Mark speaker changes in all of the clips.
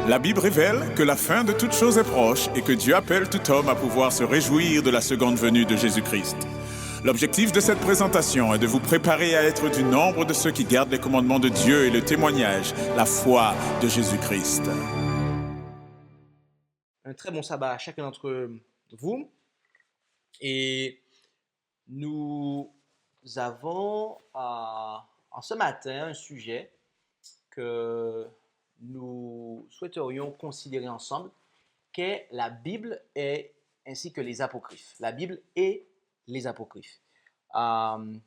Speaker 1: La Bible révèle que la fin de toute chose est proche et que Dieu appelle tout homme à pouvoir se réjouir de la seconde venue de Jésus-Christ. L'objectif de cette présentation est de vous préparer à être du nombre de ceux qui gardent les commandements de Dieu et le témoignage, la foi de Jésus-Christ.
Speaker 2: Un très bon sabbat à chacun d'entre vous. Et nous avons en ce matin un sujet que nous souhaiterions considérer ensemble, qu'est la Bible et ainsi que les apocryphes. La Bible et les apocryphes. Mais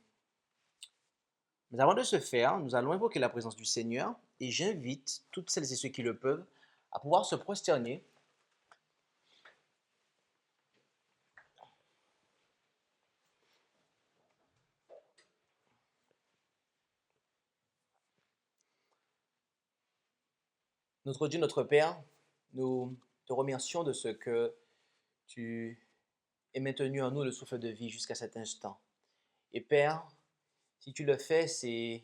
Speaker 2: avant de ce faire, nous allons invoquer la présence du Seigneur et j'invite toutes celles et ceux qui le peuvent à pouvoir se prosterner. Notre Dieu, notre Père, nous te remercions de ce que tu es maintenu en nous le souffle de vie jusqu'à cet instant. Et Père, si tu le fais, c'est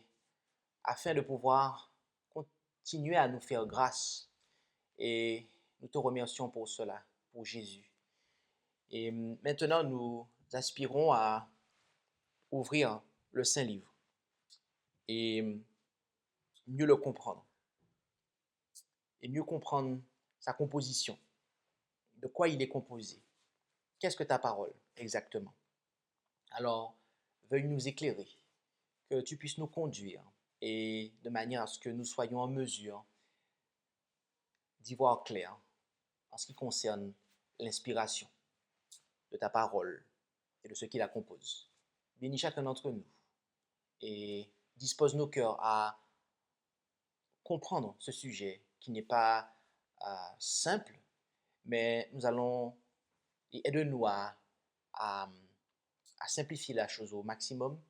Speaker 2: afin de pouvoir continuer à nous faire grâce. Et nous te remercions pour cela, pour Jésus. Et maintenant, nous aspirons à ouvrir le Saint-Livre et mieux le comprendre. Et mieux comprendre sa composition, de quoi il est composé. Qu'est-ce que ta parole exactement? Alors, veuille nous éclairer, que tu puisses nous conduire et de manière à ce que nous soyons en mesure d'y voir clair en ce qui concerne l'inspiration de ta parole et de ce qui la compose. Bénis chacun d'entre nous et dispose nos cœurs à comprendre ce sujet qui n'est pas simple, mais nous allons, et aide-nous à simplifier la chose au maximum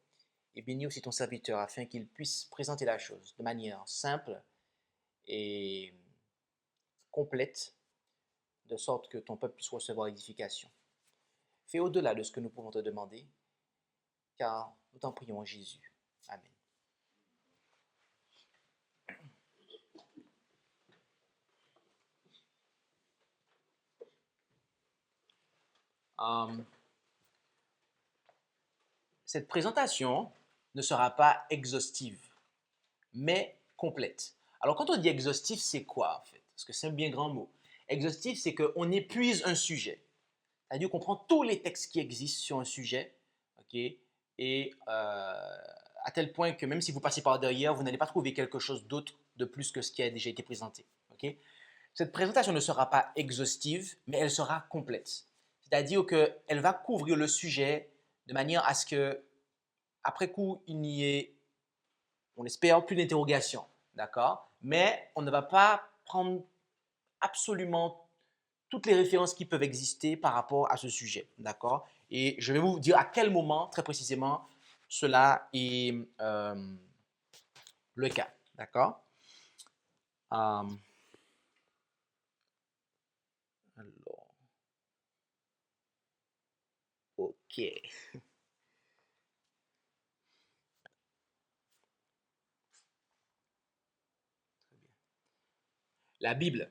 Speaker 2: et bénis aussi ton serviteur afin qu'il puisse présenter la chose de manière simple et complète, de sorte que ton peuple puisse recevoir édification. Fais au-delà de ce que nous pouvons te demander, car nous t'en prions en Jésus. Amen. Cette présentation ne sera pas exhaustive, mais complète. Alors, quand on dit exhaustif, c'est quoi en fait? Parce que c'est un bien grand mot. Exhaustif, c'est qu'on épuise un sujet. C'est-à-dire qu'on prend tous les textes qui existent sur un sujet, okay, et à tel point que même si vous passez par derrière, vous n'allez pas trouver quelque chose d'autre de plus que ce qui a déjà été présenté. Okay? Cette présentation ne sera pas exhaustive, mais elle sera complète. C'est-à-dire qu'elle va couvrir le sujet de manière à ce que, après coup, il n'y ait, on espère, plus d'interrogations. D'accord? Mais on ne va pas prendre absolument toutes les références qui peuvent exister par rapport à ce sujet. D'accord? Et je vais vous dire à quel moment, très précisément, cela est le cas. D'accord? Alors. OK. La Bible.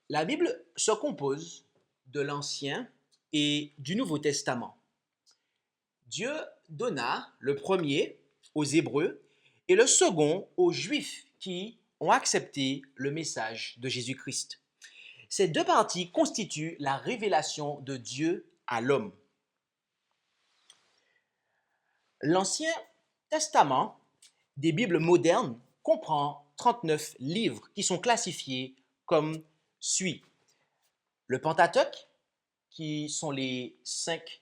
Speaker 2: La Bible se compose de l'Ancien et du Nouveau Testament. Dieu donna le premier aux Hébreux et le second aux Juifs qui ont accepté le message de Jésus-Christ. Ces deux parties constituent la révélation de Dieu à l'homme. L'Ancien Testament des Bibles modernes comprend 39 livres qui sont classifiés comme suit. Le Pentateuque, qui sont les 5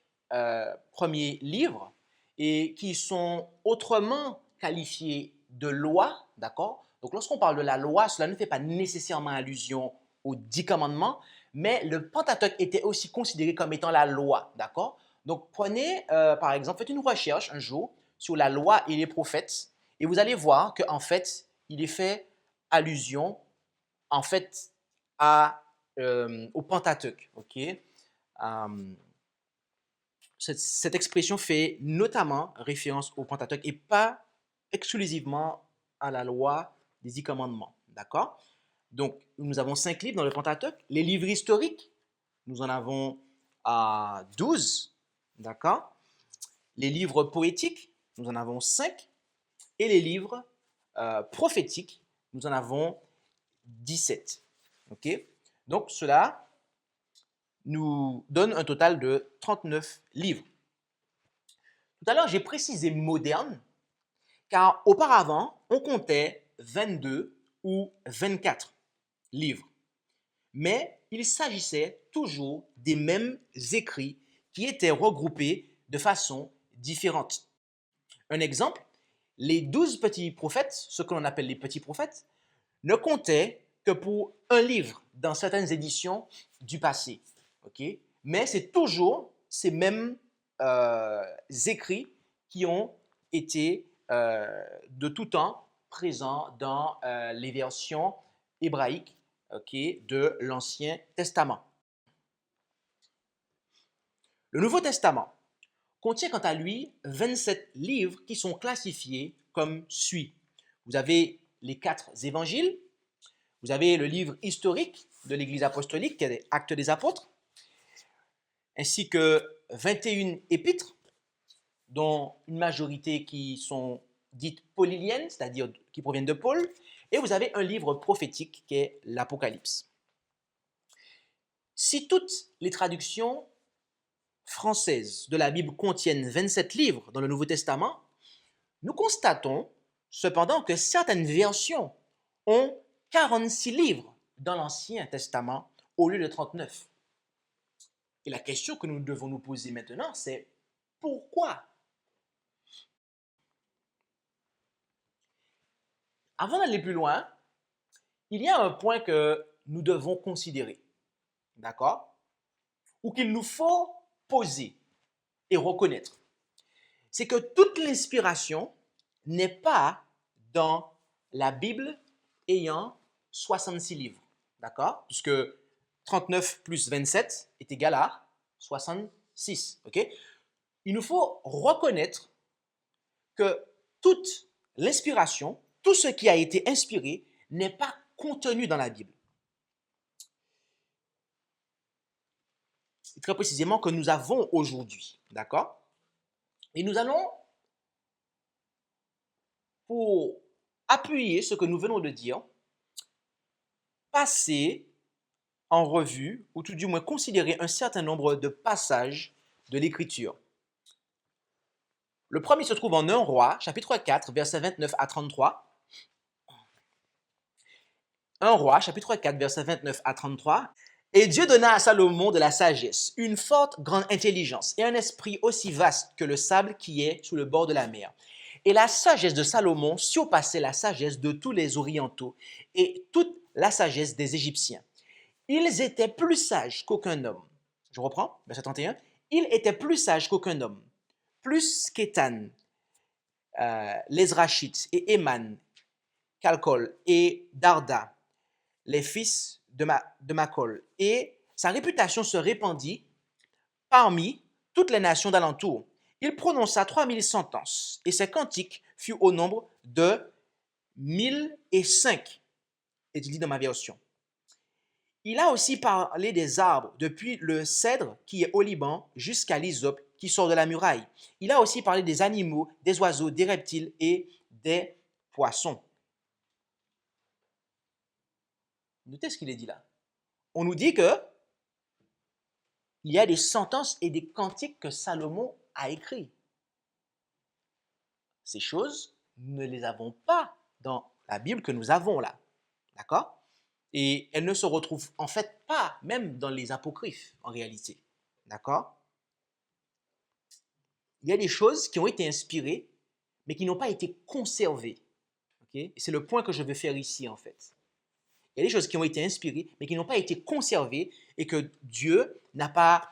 Speaker 2: premiers livres et qui sont autrement qualifiés de loi, d'accord? Donc lorsqu'on parle de la loi, cela ne fait pas nécessairement allusion aux 10 commandements, mais le Pentateuque était aussi considéré comme étant la loi, d'accord? Donc prenez, par exemple, faites une recherche un jour sur la loi et les prophètes et vous allez voir qu'en fait, il est fait allusion en fait au Pentateuque, ok? Cette expression fait notamment référence au Pentateuque et pas exclusivement à la loi des 10 commandements, D'accord? Donc, nous avons 5 livres dans le Pentateuque. Les livres historiques, nous en avons 12. D'accord? Les livres poétiques, nous en avons 5. Et les livres prophétiques, nous en avons 17. OK? Donc, cela nous donne un total de 39 livres. Tout à l'heure, j'ai précisé moderne, car auparavant, on comptait 22 ou 24 livres. Mais il s'agissait toujours des mêmes écrits qui étaient regroupés de façon différente. Un exemple, les 12 petits prophètes, ce que l'on appelle les petits prophètes, ne comptaient que pour un livre dans certaines éditions du passé. Okay? Mais c'est toujours ces mêmes écrits qui ont été de tout temps présents dans les versions hébraïques de l'Ancien Testament. Le Nouveau Testament contient quant à lui 27 livres qui sont classifiés comme suit. Vous avez les 4 évangiles, vous avez le livre historique de l'Église apostolique, qui est les Actes des Apôtres, ainsi que 21 épîtres, dont une majorité qui sont dites pauliliennes, c'est-à-dire qui proviennent de Paul, et vous avez un livre prophétique qui est l'Apocalypse. Si toutes les traductions françaises de la Bible contiennent 27 livres dans le Nouveau Testament, nous constatons cependant que certaines versions ont 46 livres dans l'Ancien Testament au lieu de 39. Et la question que nous devons nous poser maintenant, c'est pourquoi? Avant d'aller plus loin, il y a un point que nous devons considérer, d'accord? Ou qu'il nous faut poser et reconnaître. C'est que toute l'inspiration n'est pas dans la Bible ayant 66 livres, d'accord? Puisque 39 plus 27 est égal à 66, ok? Il nous faut reconnaître que toute l'inspiration, tout ce qui a été inspiré n'est pas contenu dans la Bible. C'est très précisément que nous avons aujourd'hui, d'accord? Et nous allons, pour appuyer ce que nous venons de dire, passer en revue, ou tout du moins considérer un certain nombre de passages de l'Écriture. Le premier se trouve en 1 Roi, chapitre 4, versets 29 à 33. 1 Roi, chapitre 4, versets 29 à 33. Et Dieu donna à Salomon de la sagesse, une forte grande intelligence et un esprit aussi vaste que le sable qui est sous le bord de la mer. Et la sagesse de Salomon surpassait la sagesse de tous les orientaux et toute la sagesse des Égyptiens. Ils étaient plus sages qu'aucun homme. Je reprends, verset 31. Ils étaient plus sages qu'aucun homme, plus qu'Étan, l'Ezrachite et Éman, Calcol et Darda, les fils de Macol. Et sa réputation se répandit parmi toutes les nations d'alentour. Il prononça 3000 sentences, et ses cantiques furent au nombre de 1005, étudie dans ma version. Il a aussi parlé des arbres, depuis le cèdre qui est au Liban jusqu'à l'hysope qui sort de la muraille. Il a aussi parlé des animaux, des oiseaux, des reptiles et des poissons. Notez ce qu'il est dit là. On nous dit que il y a des sentences et des cantiques que Salomon a écrits. Ces choses, nous ne les avons pas dans la Bible que nous avons là. D'accord? Et elles ne se retrouvent en fait pas, même dans les apocryphes, en réalité. D'accord? Il y a des choses qui ont été inspirées, mais qui n'ont pas été conservées. Okay? Et c'est le point que je veux faire ici, en fait. Il y a des choses qui ont été inspirées, mais qui n'ont pas été conservées et que Dieu n'a pas,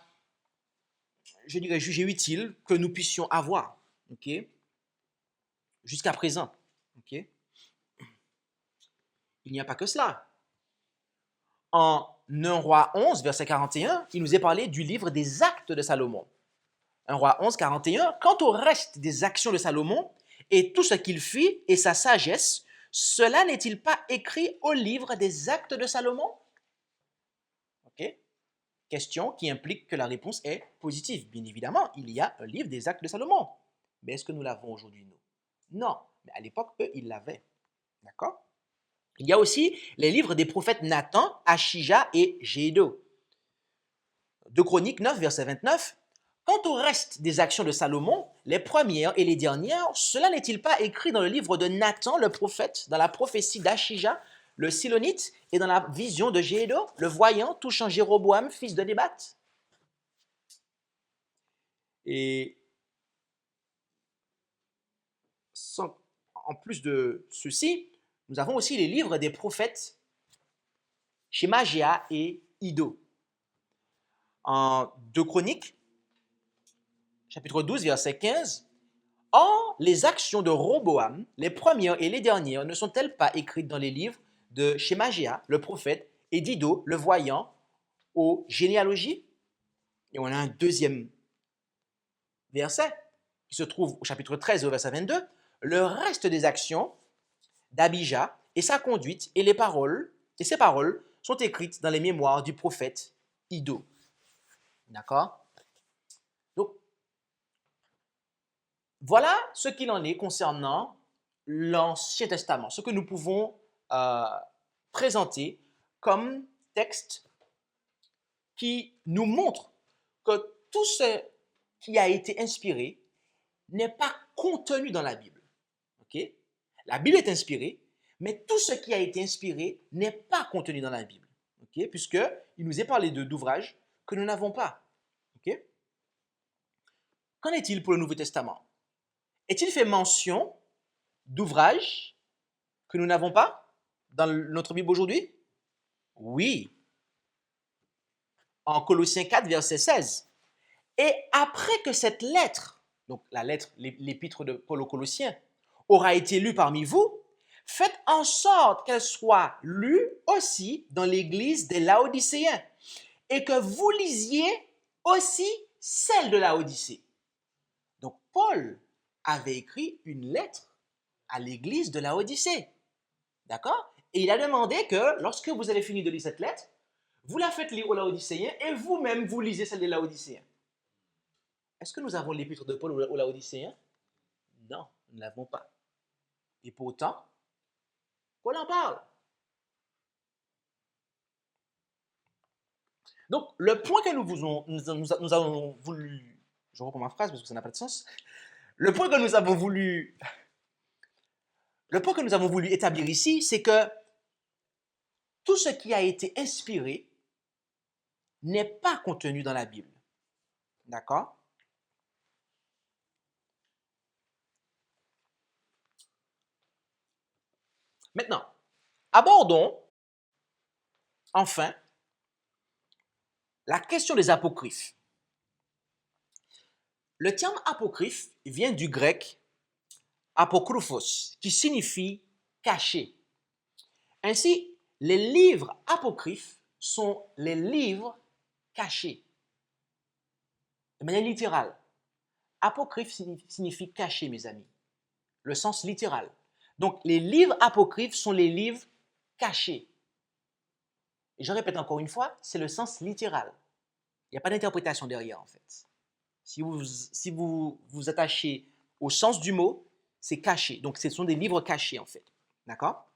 Speaker 2: je dirais, jugé utile que nous puissions avoir. Okay? Jusqu'à présent. Okay? Il n'y a pas que cela. En 1 Roi 11, verset 41, il nous est parlé du livre des actes de Salomon. 1 Roi 11, 41, quant au reste des actions de Salomon et tout ce qu'il fit et sa sagesse, cela n'est-il pas écrit au livre des Actes de Salomon? Ok. Question qui implique que la réponse est positive. Bien évidemment, il y a un livre des Actes de Salomon. Mais est-ce que nous l'avons aujourd'hui, nous? Non. Mais à l'époque, eux, ils l'avaient. D'accord? Il y a aussi les livres des prophètes Nathan, Achija et Gédo. 2 Chroniques 9, verset 29. Quant au reste des actions de Salomon, les premières et les dernières, cela n'est-il pas écrit dans le livre de Nathan, le prophète, dans la prophétie d'Achija, le Silonite, et dans la vision de Gédo, le voyant touchant Jéroboam, fils de Nébat? Et en plus de ceci, nous avons aussi les livres des prophètes Shemagia et Iddo. En 2 Chroniques, chapitre 12, verset 15, « Or, les actions de Roboam, les premières et les dernières, ne sont-elles pas écrites dans les livres de Shemagia, le prophète, et d'Iddo, le voyant, aux généalogies ?» Et on a un deuxième verset qui se trouve au chapitre 13, au verset 22. « Le reste des actions d'Abijah et sa conduite et ses paroles sont écrites dans les mémoires du prophète Iddo. » D'accord? Donc, voilà ce qu'il en est concernant l'Ancien Testament, ce que nous pouvons présenter comme texte qui nous montre que tout ce qui a été inspiré n'est pas contenu dans la Bible. Okay? La Bible est inspirée, mais tout ce qui a été inspiré n'est pas contenu dans la Bible, okay? Puisqu'il nous est parlé d'ouvrages que nous n'avons pas. Okay? Qu'en est-il pour le Nouveau Testament? Est-il fait mention d'ouvrages que nous n'avons pas dans notre Bible aujourd'hui? Oui. En Colossiens 4, verset 16. Et après que cette lettre, donc la lettre, l'épître de Paul aux Colossiens, aura été lue parmi vous, faites en sorte qu'elle soit lue aussi dans l'église des Laodicéens et que vous lisiez aussi celle de Laodicée. Donc Paul avait écrit une lettre à l'église de Laodicée. D'accord? Et il a demandé que lorsque vous avez fini de lire cette lettre, vous la faites lire aux Laodicéens et vous-même vous lisez celle des Laodicéens. Est-ce que nous avons l'épître de Paul aux Laodicéens? Non, nous ne l'avons pas. Et pourtant, Paul en parle. Donc, le point que nous avons voulu, je reprends ma phrase parce que ça n'a pas de sens, le point que nous avons voulu établir ici, c'est que tout ce qui a été inspiré n'est pas contenu dans la Bible. D'accord? Maintenant, abordons enfin la question des apocryphes. Le terme apocryphe vient du grec apokryphos, qui signifie caché. Ainsi, les livres apocryphes sont les livres cachés. De manière littérale, apocryphe signifie caché, mes amis. Le sens littéral. Donc, les livres apocryphes sont les livres cachés. Et je répète encore une fois, c'est le sens littéral. Il n'y a pas d'interprétation derrière, en fait. Si vous vous attachez au sens du mot, c'est caché. Donc, ce sont des livres cachés, en fait. D'accord?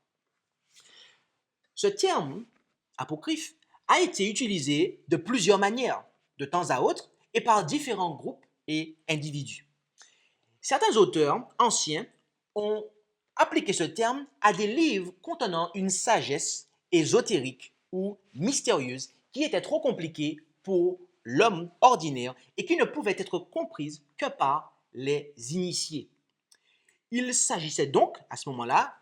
Speaker 2: Ce terme, apocryphe, a été utilisé de plusieurs manières, de temps à autre, et par différents groupes et individus. Certains auteurs anciens ont appliqué ce terme à des livres contenant une sagesse ésotérique ou mystérieuse qui était trop compliquée pour l'homme ordinaire et qui ne pouvait être comprise que par les initiés. Il s'agissait donc, à ce moment-là,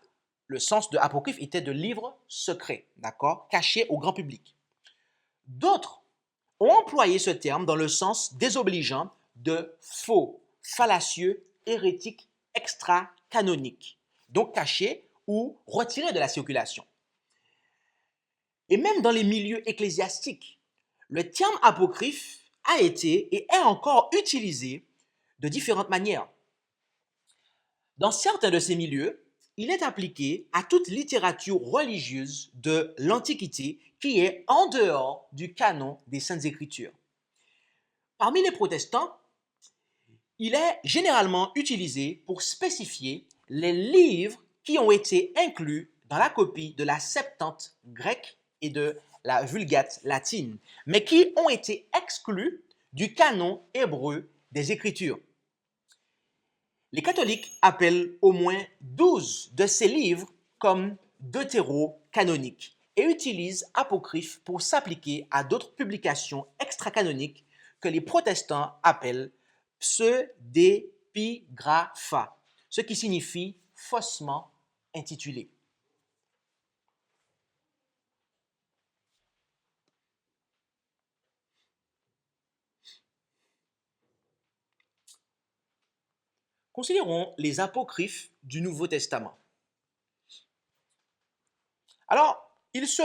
Speaker 2: le sens de apocryphe était de livres secrets, d'accord, cachés au grand public. D'autres ont employé ce terme dans le sens désobligeant de faux, fallacieux, hérétiques, extra-canoniques, donc cachés ou retirés de la circulation. Et même dans les milieux ecclésiastiques, le terme apocryphe a été et est encore utilisé de différentes manières. Dans certains de ces milieux, il est appliqué à toute littérature religieuse de l'Antiquité qui est en dehors du canon des Saintes Écritures. Parmi les protestants, il est généralement utilisé pour spécifier les livres qui ont été inclus dans la copie de la Septante grecque et de la Vulgate latine, mais qui ont été exclus du canon hébreu des Écritures. Les catholiques appellent au moins 12 de ces livres comme deutéro-canoniques et utilisent apocryphes pour s'appliquer à d'autres publications extra-canoniques que les protestants appellent pseudépigrapha, ce qui signifie faussement intitulé. Considérons les apocryphes du Nouveau Testament. Alors, ils se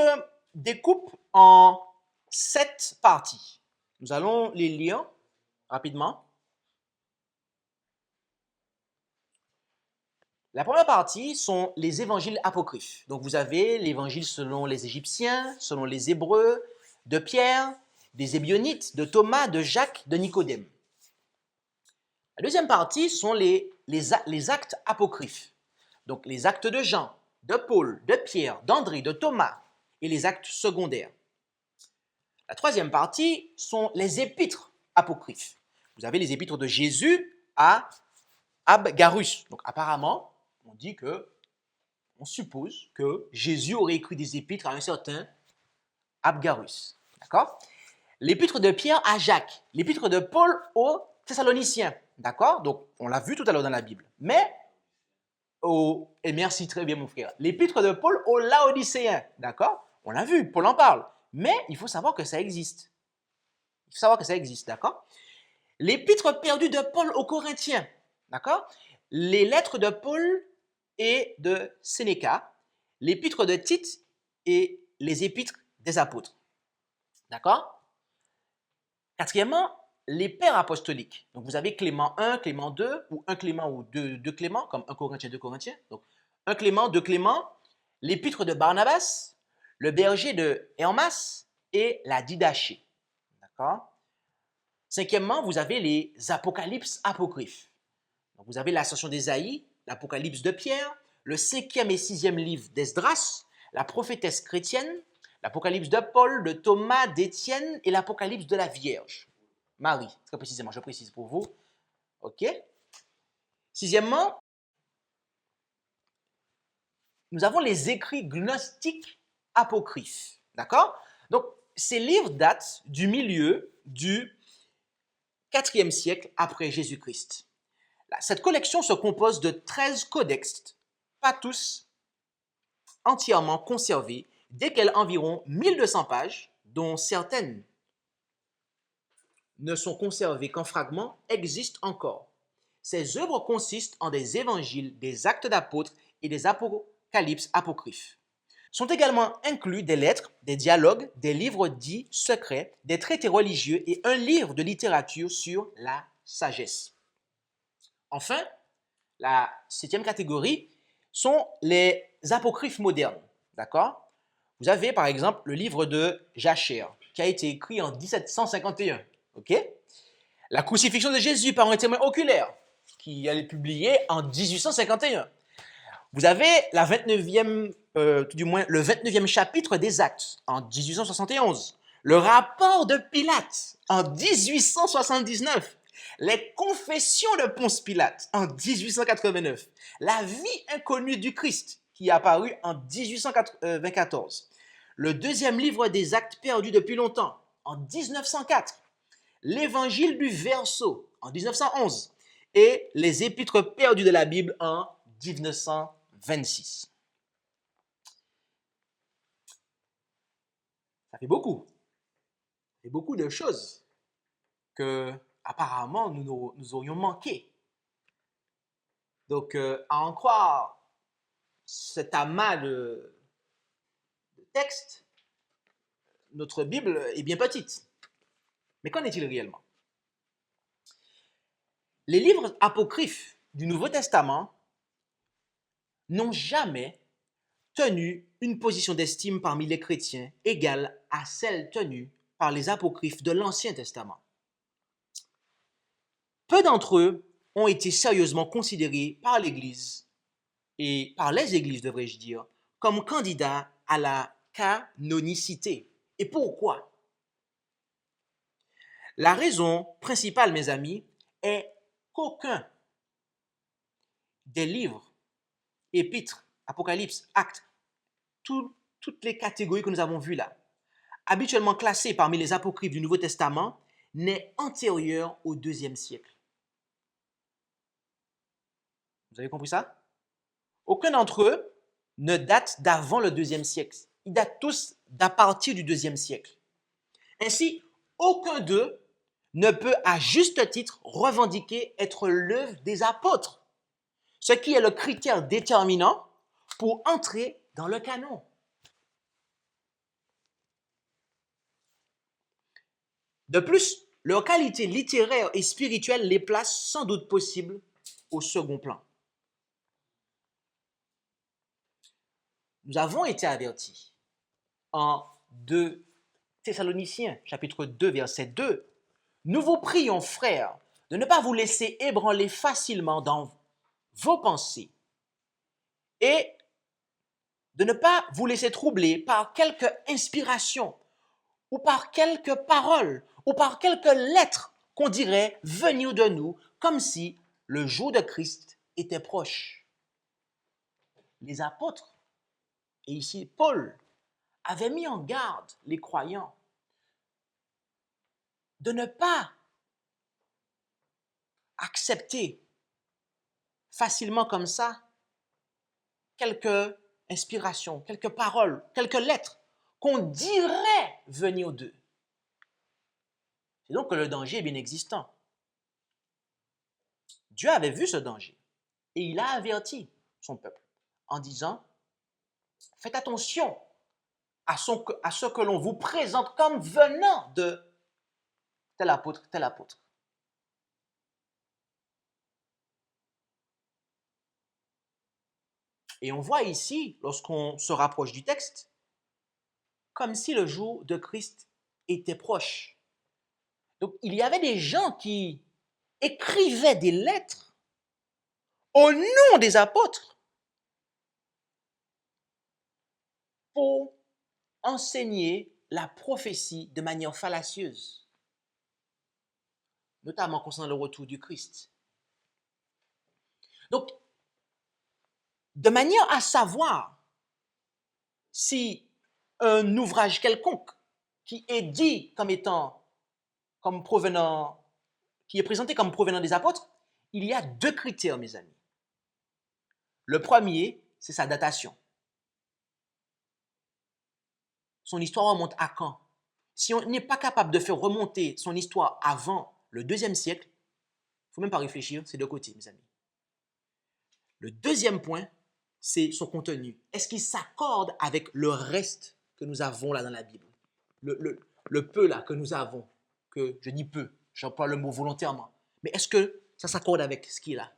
Speaker 2: découpent en 7 parties. Nous allons les lire rapidement. La première partie sont les évangiles apocryphes. Donc, vous avez l'évangile selon les Égyptiens, selon les Hébreux, de Pierre, des Ébionites, de Thomas, de Jacques, de Nicodème. La deuxième partie sont les actes apocryphes. Donc, les actes de Jean, de Paul, de Pierre, d'André, de Thomas et les actes secondaires. La troisième partie sont les épîtres apocryphes. Vous avez les épîtres de Jésus à Abgarus. Donc, apparemment, on suppose que Jésus aurait écrit des épîtres à un certain Abgarus. D'accord? L'épître de Pierre à Jacques. L'épître de Paul aux Thessaloniciens. D'accord? Donc, on l'a vu tout à l'heure dans la Bible. Mais, et merci très bien mon frère, l'épître de Paul aux Laodicéens. D'accord? On l'a vu, Paul en parle. Mais il faut savoir que ça existe. Il faut savoir que ça existe, d'accord? L'épître perdue de Paul aux Corinthiens. D'accord? Les lettres de Paul et de Sénéca, l'épître de Tite et les épîtres des apôtres. D'accord? Quatrièmement, les pères apostoliques. Donc, vous avez Clément 1, Clément 2, ou 1 Clément ou 2 Clément, comme 1 Corinthiens, 2 Corinthiens. Donc, 1 Clément, 2 Clément, l'épître de Barnabas, le berger de Hermas et la Didaché. D'accord? Cinquièmement, vous avez les apocalypses apocryphes. Donc, vous avez l'ascension d'Ésaïe, l'Apocalypse de Pierre, le 5e et 6e livre d'Esdras, la prophétesse chrétienne, l'Apocalypse de Paul, de Thomas, d'Étienne et l'Apocalypse de la Vierge. Marie, très précisément, je précise pour vous. OK? Sixièmement, nous avons les écrits gnostiques apocryphes. D'accord? Donc, ces livres datent du milieu du 4e siècle après Jésus-Christ. Cette collection se compose de 13 codex, pas tous entièrement conservés, desquels environ 1200 pages, dont certaines ne sont conservées qu'en fragments, existent encore. Ces œuvres consistent en des évangiles, des actes d'apôtres et des apocalypses apocryphes. Sont également inclus des lettres, des dialogues, des livres dits secrets, des traités religieux et un livre de littérature sur la sagesse. Enfin, la 7e catégorie sont les apocryphes modernes. D'accord? Vous avez par exemple le livre de Jachère, qui a été écrit en 1751. OK? La crucifixion de Jésus par un témoin oculaire, qui a été publié en 1851. Vous avez la 29e, tout du moins le 29e chapitre des Actes en 1871. Le rapport de Pilate en 1879. Les confessions de Ponce Pilate en 1889. La vie inconnue du Christ qui est apparue en 1894. Le deuxième livre des Actes perdus depuis longtemps en 1904. L'Évangile du Verseau en 1911 et les Épîtres perdues de la Bible en 1926. Ça fait beaucoup. Ça fait beaucoup de choses que apparemment nous aurions manqué. Donc, à en croire cet amas de textes, notre Bible est bien petite. Mais qu'en est-il réellement? Les livres apocryphes du Nouveau Testament n'ont jamais tenu une position d'estime parmi les chrétiens égale à celle tenue par les apocryphes de l'Ancien Testament. Peu d'entre eux ont été sérieusement considérés par l'Église, et par les églises devrais-je dire, comme candidats à la canonicité. Et pourquoi? La raison principale, mes amis, est qu'aucun des livres, épîtres, Apocalypse, Actes, toutes les catégories que nous avons vues là, habituellement classées parmi les apocryphes du Nouveau Testament, n'est antérieur au IIe siècle. Vous avez compris ça? Aucun d'entre eux ne date d'avant le IIe siècle. Ils datent tous d'à partir du IIe siècle. Ainsi, aucun d'eux ne peut à juste titre revendiquer être l'œuvre des apôtres, ce qui est le critère déterminant pour entrer dans le canon. De plus, leur qualité littéraire et spirituelle les place sans doute possible au second plan. Nous avons été avertis en 2 Thessaloniciens, chapitre 2, verset 2. Nous vous prions, frères, de ne pas vous laisser ébranler facilement dans vos pensées et de ne pas vous laisser troubler par quelque inspiration ou par quelques paroles ou par quelques lettres qu'on dirait venir de nous comme si le jour de Christ était proche. Les apôtres, et ici Paul, avaient mis en garde les croyants de ne pas accepter facilement comme ça quelques inspirations, quelques paroles, quelques lettres qu'on dirait venir d'eux. C'est donc que le danger est bien existant. Dieu avait vu ce danger et il a averti son peuple en disant « Faites attention à ce que l'on vous présente comme venant de tel apôtre, tel apôtre. » Et on voit ici, lorsqu'on se rapproche du texte, comme si le jour de Christ était proche. Donc, il y avait des gens qui écrivaient des lettres au nom des apôtres pour enseigner la prophétie de manière fallacieuse, notamment concernant le retour du Christ. Donc, de manière à savoir si un ouvrage quelconque qui est dit comme étant, comme provenant, qui est présenté comme provenant des apôtres, il y a 2 critères, mes amis. Le premier, c'est sa datation. Son histoire remonte à quand? Si on n'est pas capable de faire remonter son histoire avant le 2e siècle, il ne faut même pas réfléchir, c'est de côté, mes amis. Le deuxième point, c'est son contenu. Est-ce qu'il s'accorde avec le reste que nous avons là dans la Bible? Le peu là que nous avons, que je dis peu, j'emploie le mot volontairement, mais est-ce que ça s'accorde avec ce qu'il a?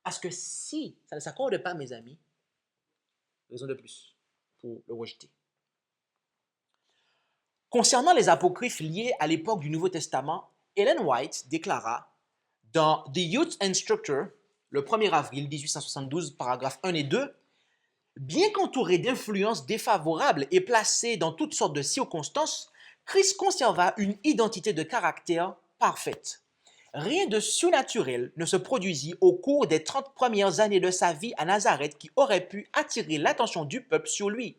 Speaker 2: Parce que si ça ne s'accorde pas, mes amis, raison de plus pour le rejeter. Concernant les apocryphes liés à l'époque du Nouveau Testament, Ellen White déclara dans The Youth Instructor, le 1er avril 1872, paragraphes 1 et 2, « Bien qu'entouré d'influences défavorables et placé dans toutes sortes de circonstances, Christ conserva une identité de caractère parfaite. Rien de surnaturel ne se produisit au cours des 30 premières années de sa vie à Nazareth qui aurait pu attirer l'attention du peuple sur lui.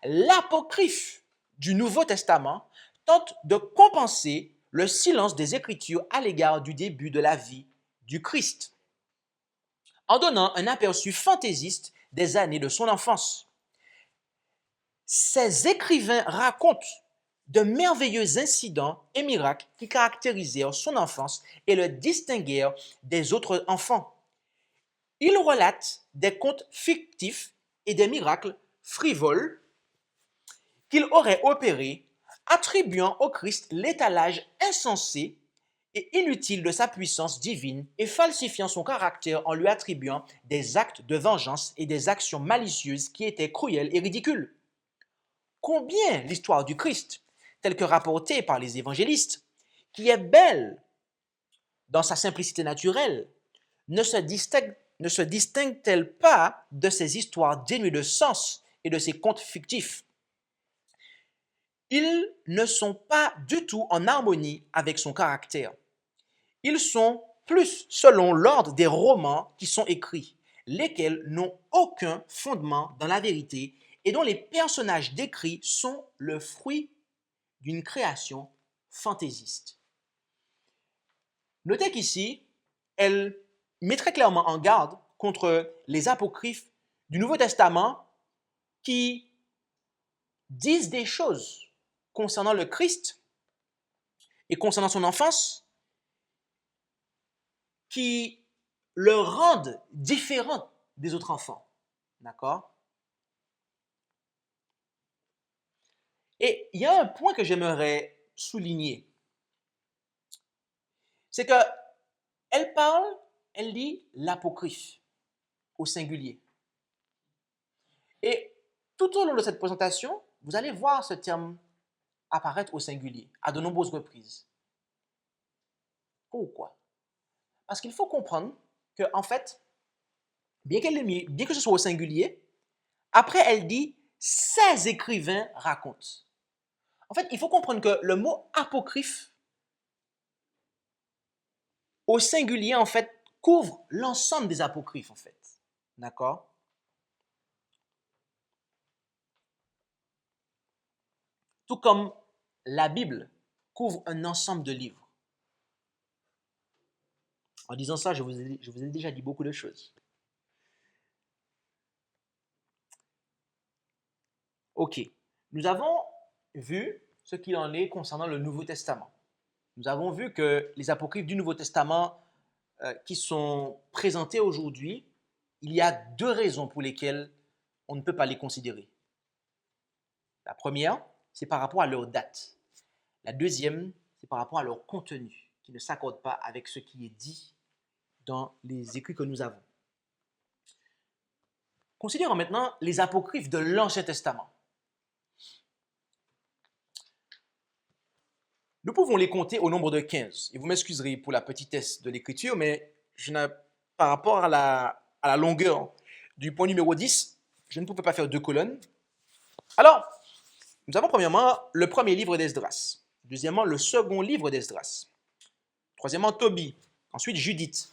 Speaker 2: L'apocryphe du Nouveau Testament tente de compenser le silence des Écritures à l'égard du début de la vie du Christ, en donnant un aperçu fantaisiste des années de son enfance. Ces écrivains racontent de merveilleux incidents et miracles qui caractérisèrent son enfance et le distinguèrent des autres enfants. Ils relatent des contes fictifs et des miracles frivoles qu'il aurait opérés, attribuant au Christ l'étalage insensé et inutile de sa puissance divine et falsifiant son caractère en lui attribuant des actes de vengeance et des actions malicieuses qui étaient cruelles et ridicules. Combien l'histoire du Christ, telle que rapportée par les évangélistes, qui est belle dans sa simplicité naturelle, ne se distingue-t-elle pas de ces histoires dénuées de sens et de ces contes fictifs? Ils ne sont pas du tout en harmonie avec son caractère. Ils sont plus selon l'ordre des romans qui sont écrits, lesquels n'ont aucun fondement dans la vérité et dont les personnages décrits sont le fruit d'une création fantaisiste. Notez qu'ici, elle met très clairement en garde contre les apocryphes du Nouveau Testament qui disent des choses concernant le Christ et concernant son enfance qui le rendent différent des autres enfants. D'accord? Et il y a un point que j'aimerais souligner. C'est que elle lit l'apocryphe au singulier. Et tout au long de cette présentation, vous allez voir ce terme apparaître au singulier à de nombreuses reprises. Pourquoi? Parce qu'il faut comprendre que, en fait, bien que ce soit au singulier, après elle dit « ces écrivains racontent ». En fait, il faut comprendre que le mot apocryphe au singulier, en fait, couvre l'ensemble des apocryphes, en fait. D'accord? Tout comme la Bible couvre un ensemble de livres. En disant ça, je vous ai déjà dit beaucoup de choses. Ok, nous avons vu ce qu'il en est concernant le Nouveau Testament. Nous avons vu que les apocryphes du Nouveau Testament qui sont présentés aujourd'hui, il y a deux raisons pour lesquelles on ne peut pas les considérer. La première, c'est par rapport à leur date. La deuxième, c'est par rapport à leur contenu, qui ne s'accorde pas avec ce qui est dit dans les écrits que nous avons. Considérons maintenant les apocryphes de l'Ancien Testament. Nous pouvons les compter au nombre de 15. Et vous m'excuserez pour la petitesse de l'écriture, mais par rapport à la longueur du point numéro 10, je ne pouvais pas faire deux colonnes. Alors, nous avons premièrement le premier livre d'Esdras. Deuxièmement, le second livre d'Esdras. Troisièmement, Tobie. Ensuite, Judith.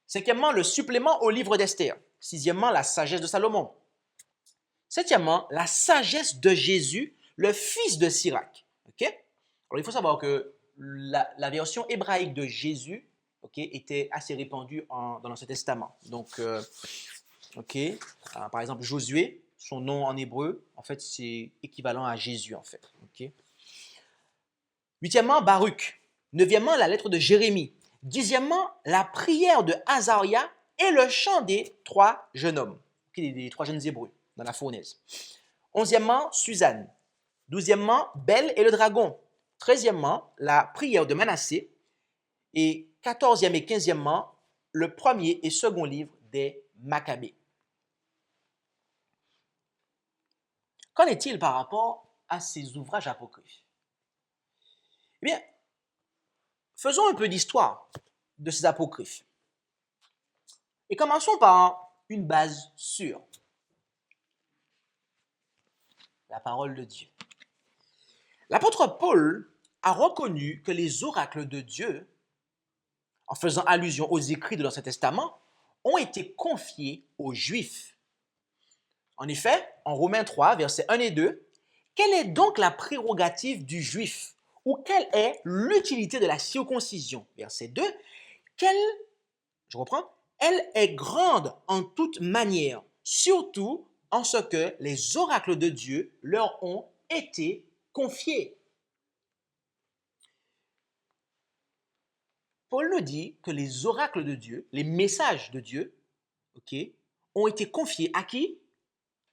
Speaker 2: Cinquièmement, le supplément au livre d'Esther. Sixièmement, la sagesse de Salomon. Septièmement, la sagesse de Jésus, le fils de Sirach. Alors, il faut savoir que la version hébraïque de Jésus était assez répandue dans l'Ancien Testament. Donc, par exemple, Josué, son nom en hébreu, en fait, c'est équivalent à Jésus, en fait. Huitièmement, Baruch. Neuvièmement, la lettre de Jérémie. Dixièmement, la prière de Azaria et le chant des trois jeunes hommes, des trois jeunes hébreux dans la fournaise. Onzièmement, Suzanne. Douzièmement, Bel et le dragon. Treizièmement, la prière de Manassé. Et quatorzième et quinzièmement, le premier et second livre des Maccabées. Qu'en est-il par rapport à ces ouvrages apocryphes? Eh bien, faisons un peu d'histoire de ces apocryphes. Et commençons par une base sûre. La parole de Dieu. L'apôtre Paul a reconnu que les oracles de Dieu, en faisant allusion aux écrits de l'Ancien Testament, ont été confiés aux Juifs. En effet, en Romains 3, versets 1 et 2, quelle est donc la prérogative du Juif ou quelle est l'utilité de la circoncision? Verset 2, je reprends, elle est grande en toute manière, surtout en ce que les oracles de Dieu leur ont été confiés. Paul nous dit que les oracles de Dieu, les messages de Dieu, ont été confiés à qui?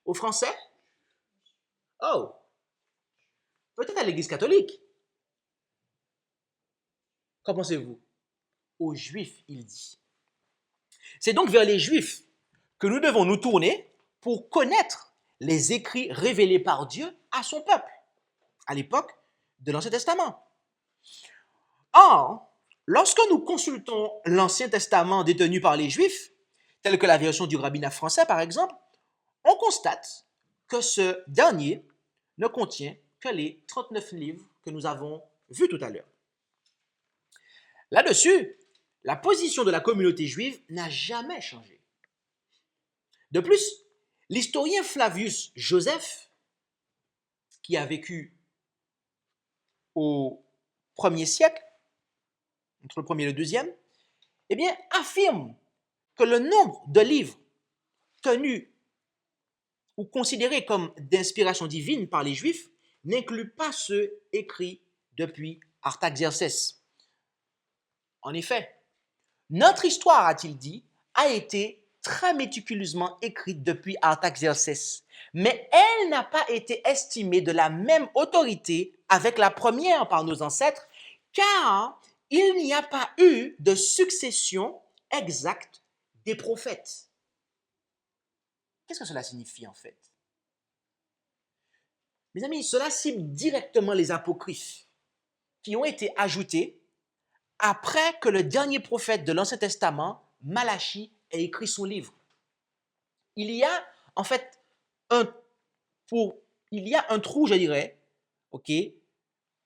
Speaker 2: Aux Français? Oh, peut-être à l'Église catholique. Qu'en pensez-vous? aux Juifs, il dit. C'est donc vers les Juifs que nous devons nous tourner pour connaître les écrits révélés par Dieu à son peuple, à l'époque de l'Ancien Testament. Or, lorsque nous consultons l'Ancien Testament détenu par les Juifs, tel que la version du rabbinat français par exemple, on constate que ce dernier ne contient que les 39 livres que nous avons vus tout à l'heure. Là-dessus, la position de la communauté juive n'a jamais changé. De plus, l'historien Flavius Joseph, qui a vécu au 1er siècle, entre le 1er et le 2e, eh bien, affirme que le nombre de livres tenus ou considérés comme d'inspiration divine par les Juifs n'inclut pas ceux écrits depuis Artaxerxès. En effet, notre histoire, a-t-il dit, a été très méticuleusement écrite depuis Artaxerxès, mais elle n'a pas été estimée de la même autorité avec la première par nos ancêtres, car il n'y a pas eu de succession exacte des prophètes. Qu'est-ce que cela signifie en fait? Mes amis, cela cible directement les apocryphes qui ont été ajoutés après que le dernier prophète de l'Ancien Testament, Malachie, ait écrit son livre. Il y a en fait un trou, je dirais, ok,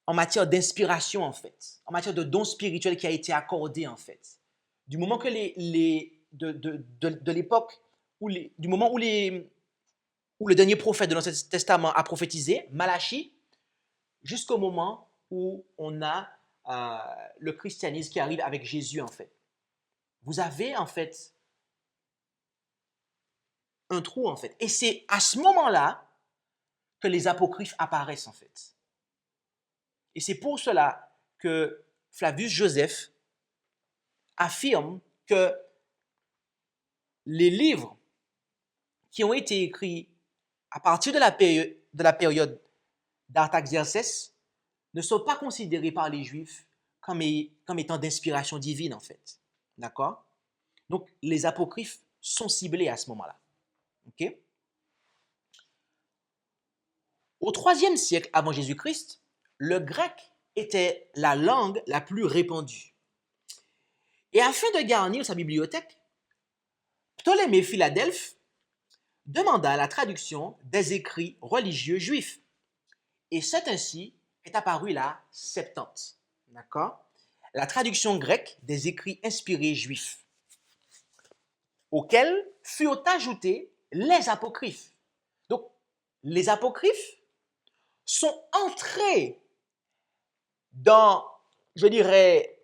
Speaker 2: en matière d'inspiration en fait, en matière de don spirituel qui a été accordé en fait. Du moment que de l'époque du moment où le dernier prophète de l'Ancien Testament a prophétisé, Malachie, jusqu'au moment où on a le christianisme qui arrive avec Jésus en fait. Vous avez en fait un trou en fait. Et c'est à ce moment-là que les apocryphes apparaissent en fait. Et c'est pour cela que Flavius Joseph affirme que les livres qui ont été écrits à partir de la période d'Artaxerxès ne sont pas considérés par les Juifs comme étant d'inspiration divine en fait. D'accord? Donc les apocryphes sont ciblés à ce moment-là. Ok? Au IIIe siècle avant Jésus-Christ, le grec était la langue la plus répandue. Et afin de garnir sa bibliothèque, Ptolémée Philadelphe demanda la traduction des écrits religieux juifs. Et c'est ainsi qu'est apparue la Septante. D'accord? La traduction grecque des écrits inspirés juifs, auxquels furent ajoutés les apocryphes. Donc, les apocryphes sont entrés dans, je dirais,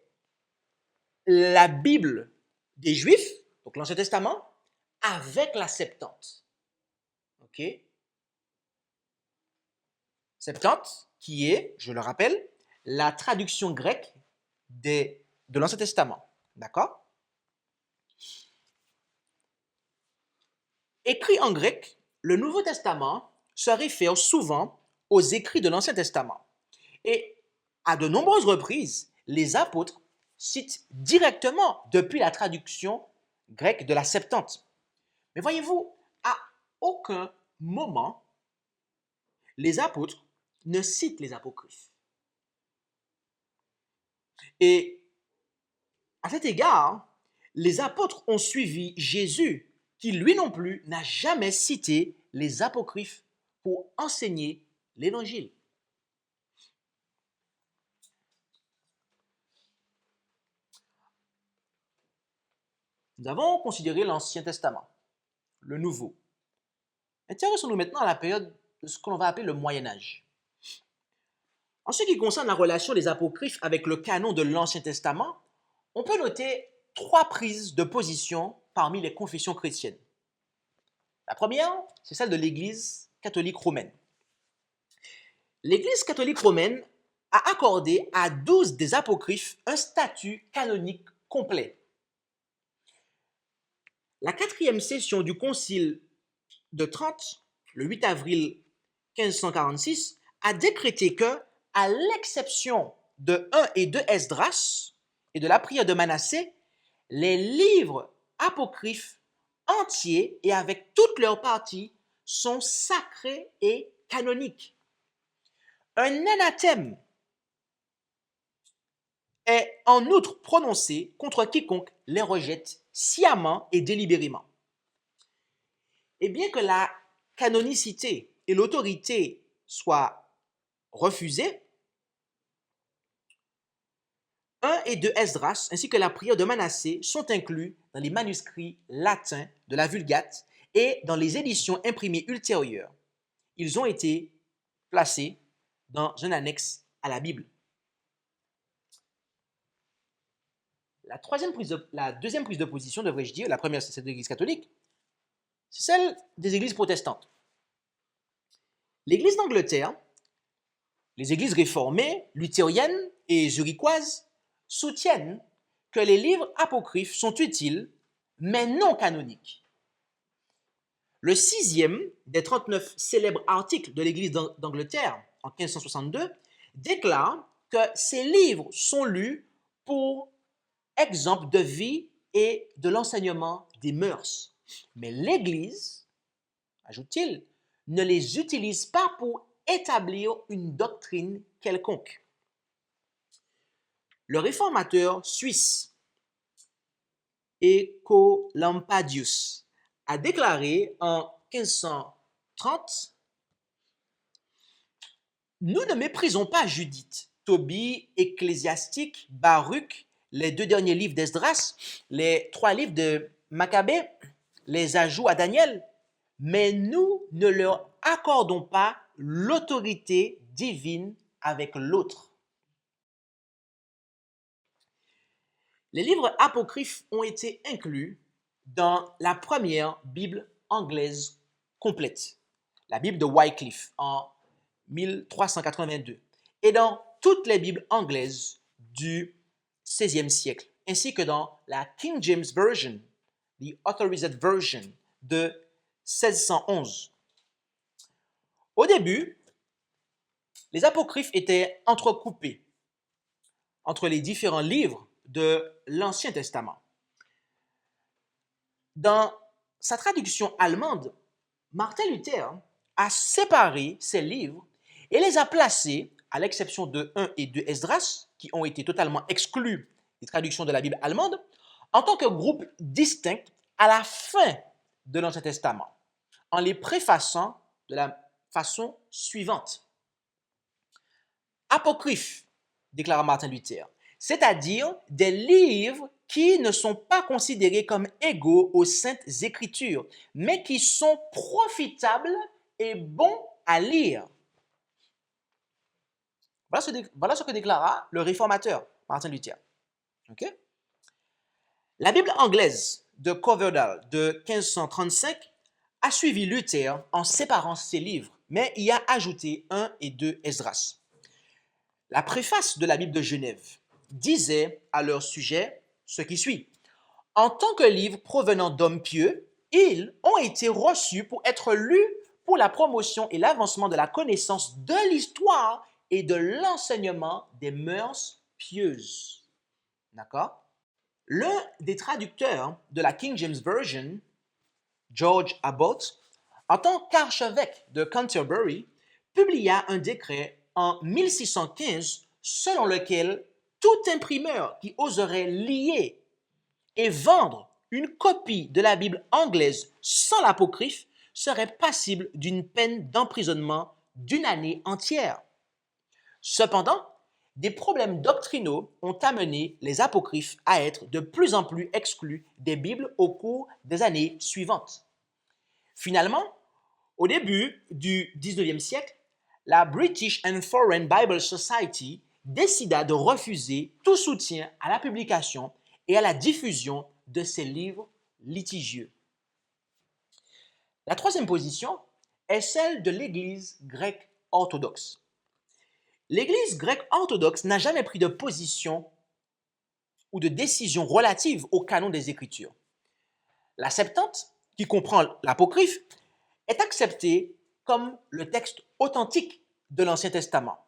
Speaker 2: la Bible des Juifs, donc l'Ancien Testament, avec la Septante. Ok? Septante, qui est, je le rappelle, la traduction grecque de l'Ancien Testament. D'accord? Écrit en grec, le Nouveau Testament se réfère souvent aux écrits de l'Ancien Testament. Et à de nombreuses reprises, les apôtres citent directement depuis la traduction grecque de la Septante. Mais voyez-vous, à aucun moment, les apôtres ne citent les apocryphes. Et à cet égard, les apôtres ont suivi Jésus, qui lui non plus n'a jamais cité les apocryphes pour enseigner l'évangile. Nous avons considéré l'Ancien Testament, le Nouveau. Intéressons-nous maintenant à la période de ce que l'on va appeler le Moyen Âge. En ce qui concerne la relation des apocryphes avec le canon de l'Ancien Testament, on peut noter 3 prises de position parmi les confessions chrétiennes. La première, c'est celle de l'Église catholique romaine. L'Église catholique romaine a accordé à 12 des apocryphes un statut canonique complet. La 4e session du Concile de Trente, le 8 avril 1546, a décrété que, à l'exception de 1 et 2 Esdras, et de la prière de Manassé, les livres apocryphes entiers et avec toutes leurs parties sont sacrés et canoniques. Un anathème est en outre prononcé contre quiconque les rejette sciemment et délibérément. Et bien que la canonicité et l'autorité soient refusées, 1 et 2 Esdras ainsi que la prière de Manassé sont inclus dans les manuscrits latins de la Vulgate et dans les éditions imprimées ultérieures. Ils ont été placés dans un annexe à la Bible. La deuxième prise de position, devrais-je dire, la première c'est celle de l'Église catholique, c'est celle des églises protestantes. L'Église d'Angleterre, les églises réformées, luthériennes et zurichoises soutiennent que les livres apocryphes sont utiles, mais non canoniques. Le 6e des 39 célèbres articles de l'Église d'Angleterre en 1562 déclare que ces livres sont lus pour exemple de vie et de l'enseignement des mœurs. Mais l'Église, ajoute-t-il, ne les utilise pas pour établir une doctrine quelconque. Le réformateur suisse Écolampadius a déclaré en 1530 « Nous ne méprisons pas Judith, Tobie, Ecclésiastique, Baruch, les 2 derniers livres d'Esdras, les 3 livres de Maccabée, les ajouts à Daniel, mais nous ne leur accordons pas l'autorité divine avec l'autre. » Les livres apocryphes ont été inclus dans la première Bible anglaise complète, la Bible de Wycliffe en 1382, et dans toutes les Bibles anglaises du XVIe siècle, ainsi que dans la King James Version, the Authorized Version de 1611. Au début, les apocryphes étaient entrecoupés entre les différents livres de l'Ancien Testament. Dans sa traduction allemande, Martin Luther a séparé ces livres et les a placés, à l'exception de 1 et 2 Esdras, qui ont été totalement exclus des traductions de la Bible allemande, en tant que groupe distinct à la fin de l'Ancien Testament, en les préfaçant de la façon suivante. Apocryphes, déclara Martin Luther, c'est-à-dire des livres qui ne sont pas considérés comme égaux aux saintes écritures, mais qui sont profitables et bons à lire. Voilà ce que déclara le réformateur Martin Luther. Okay? La Bible anglaise de Coverdale de 1535 a suivi Luther en séparant ses livres, mais y a ajouté 1 et 2 Esdras. La préface de la Bible de Genève disait à leur sujet ce qui suit. En tant que livres provenant d'hommes pieux, ils ont été reçus pour être lus pour la promotion et l'avancement de la connaissance de l'histoire et de l'enseignement des mœurs pieuses. D'accord? L'un des traducteurs de la King James Version, George Abbott, en tant qu'archevêque de Canterbury, publia un décret en 1615 selon lequel tout imprimeur qui oserait lier et vendre une copie de la Bible anglaise sans l'apocryphe serait passible d'une peine d'emprisonnement d'1 année entière. Cependant, des problèmes doctrinaux ont amené les apocryphes à être de plus en plus exclus des Bibles au cours des années suivantes. Finalement, au début du XIXe siècle, la British and Foreign Bible Society décida de refuser tout soutien à la publication et à la diffusion de ces livres litigieux. La troisième position est celle de l'Église grecque orthodoxe. L'Église grecque orthodoxe n'a jamais pris de position ou de décision relative au canon des Écritures. La Septante, qui comprend l'Apocryphe, est acceptée comme le texte authentique de l'Ancien Testament.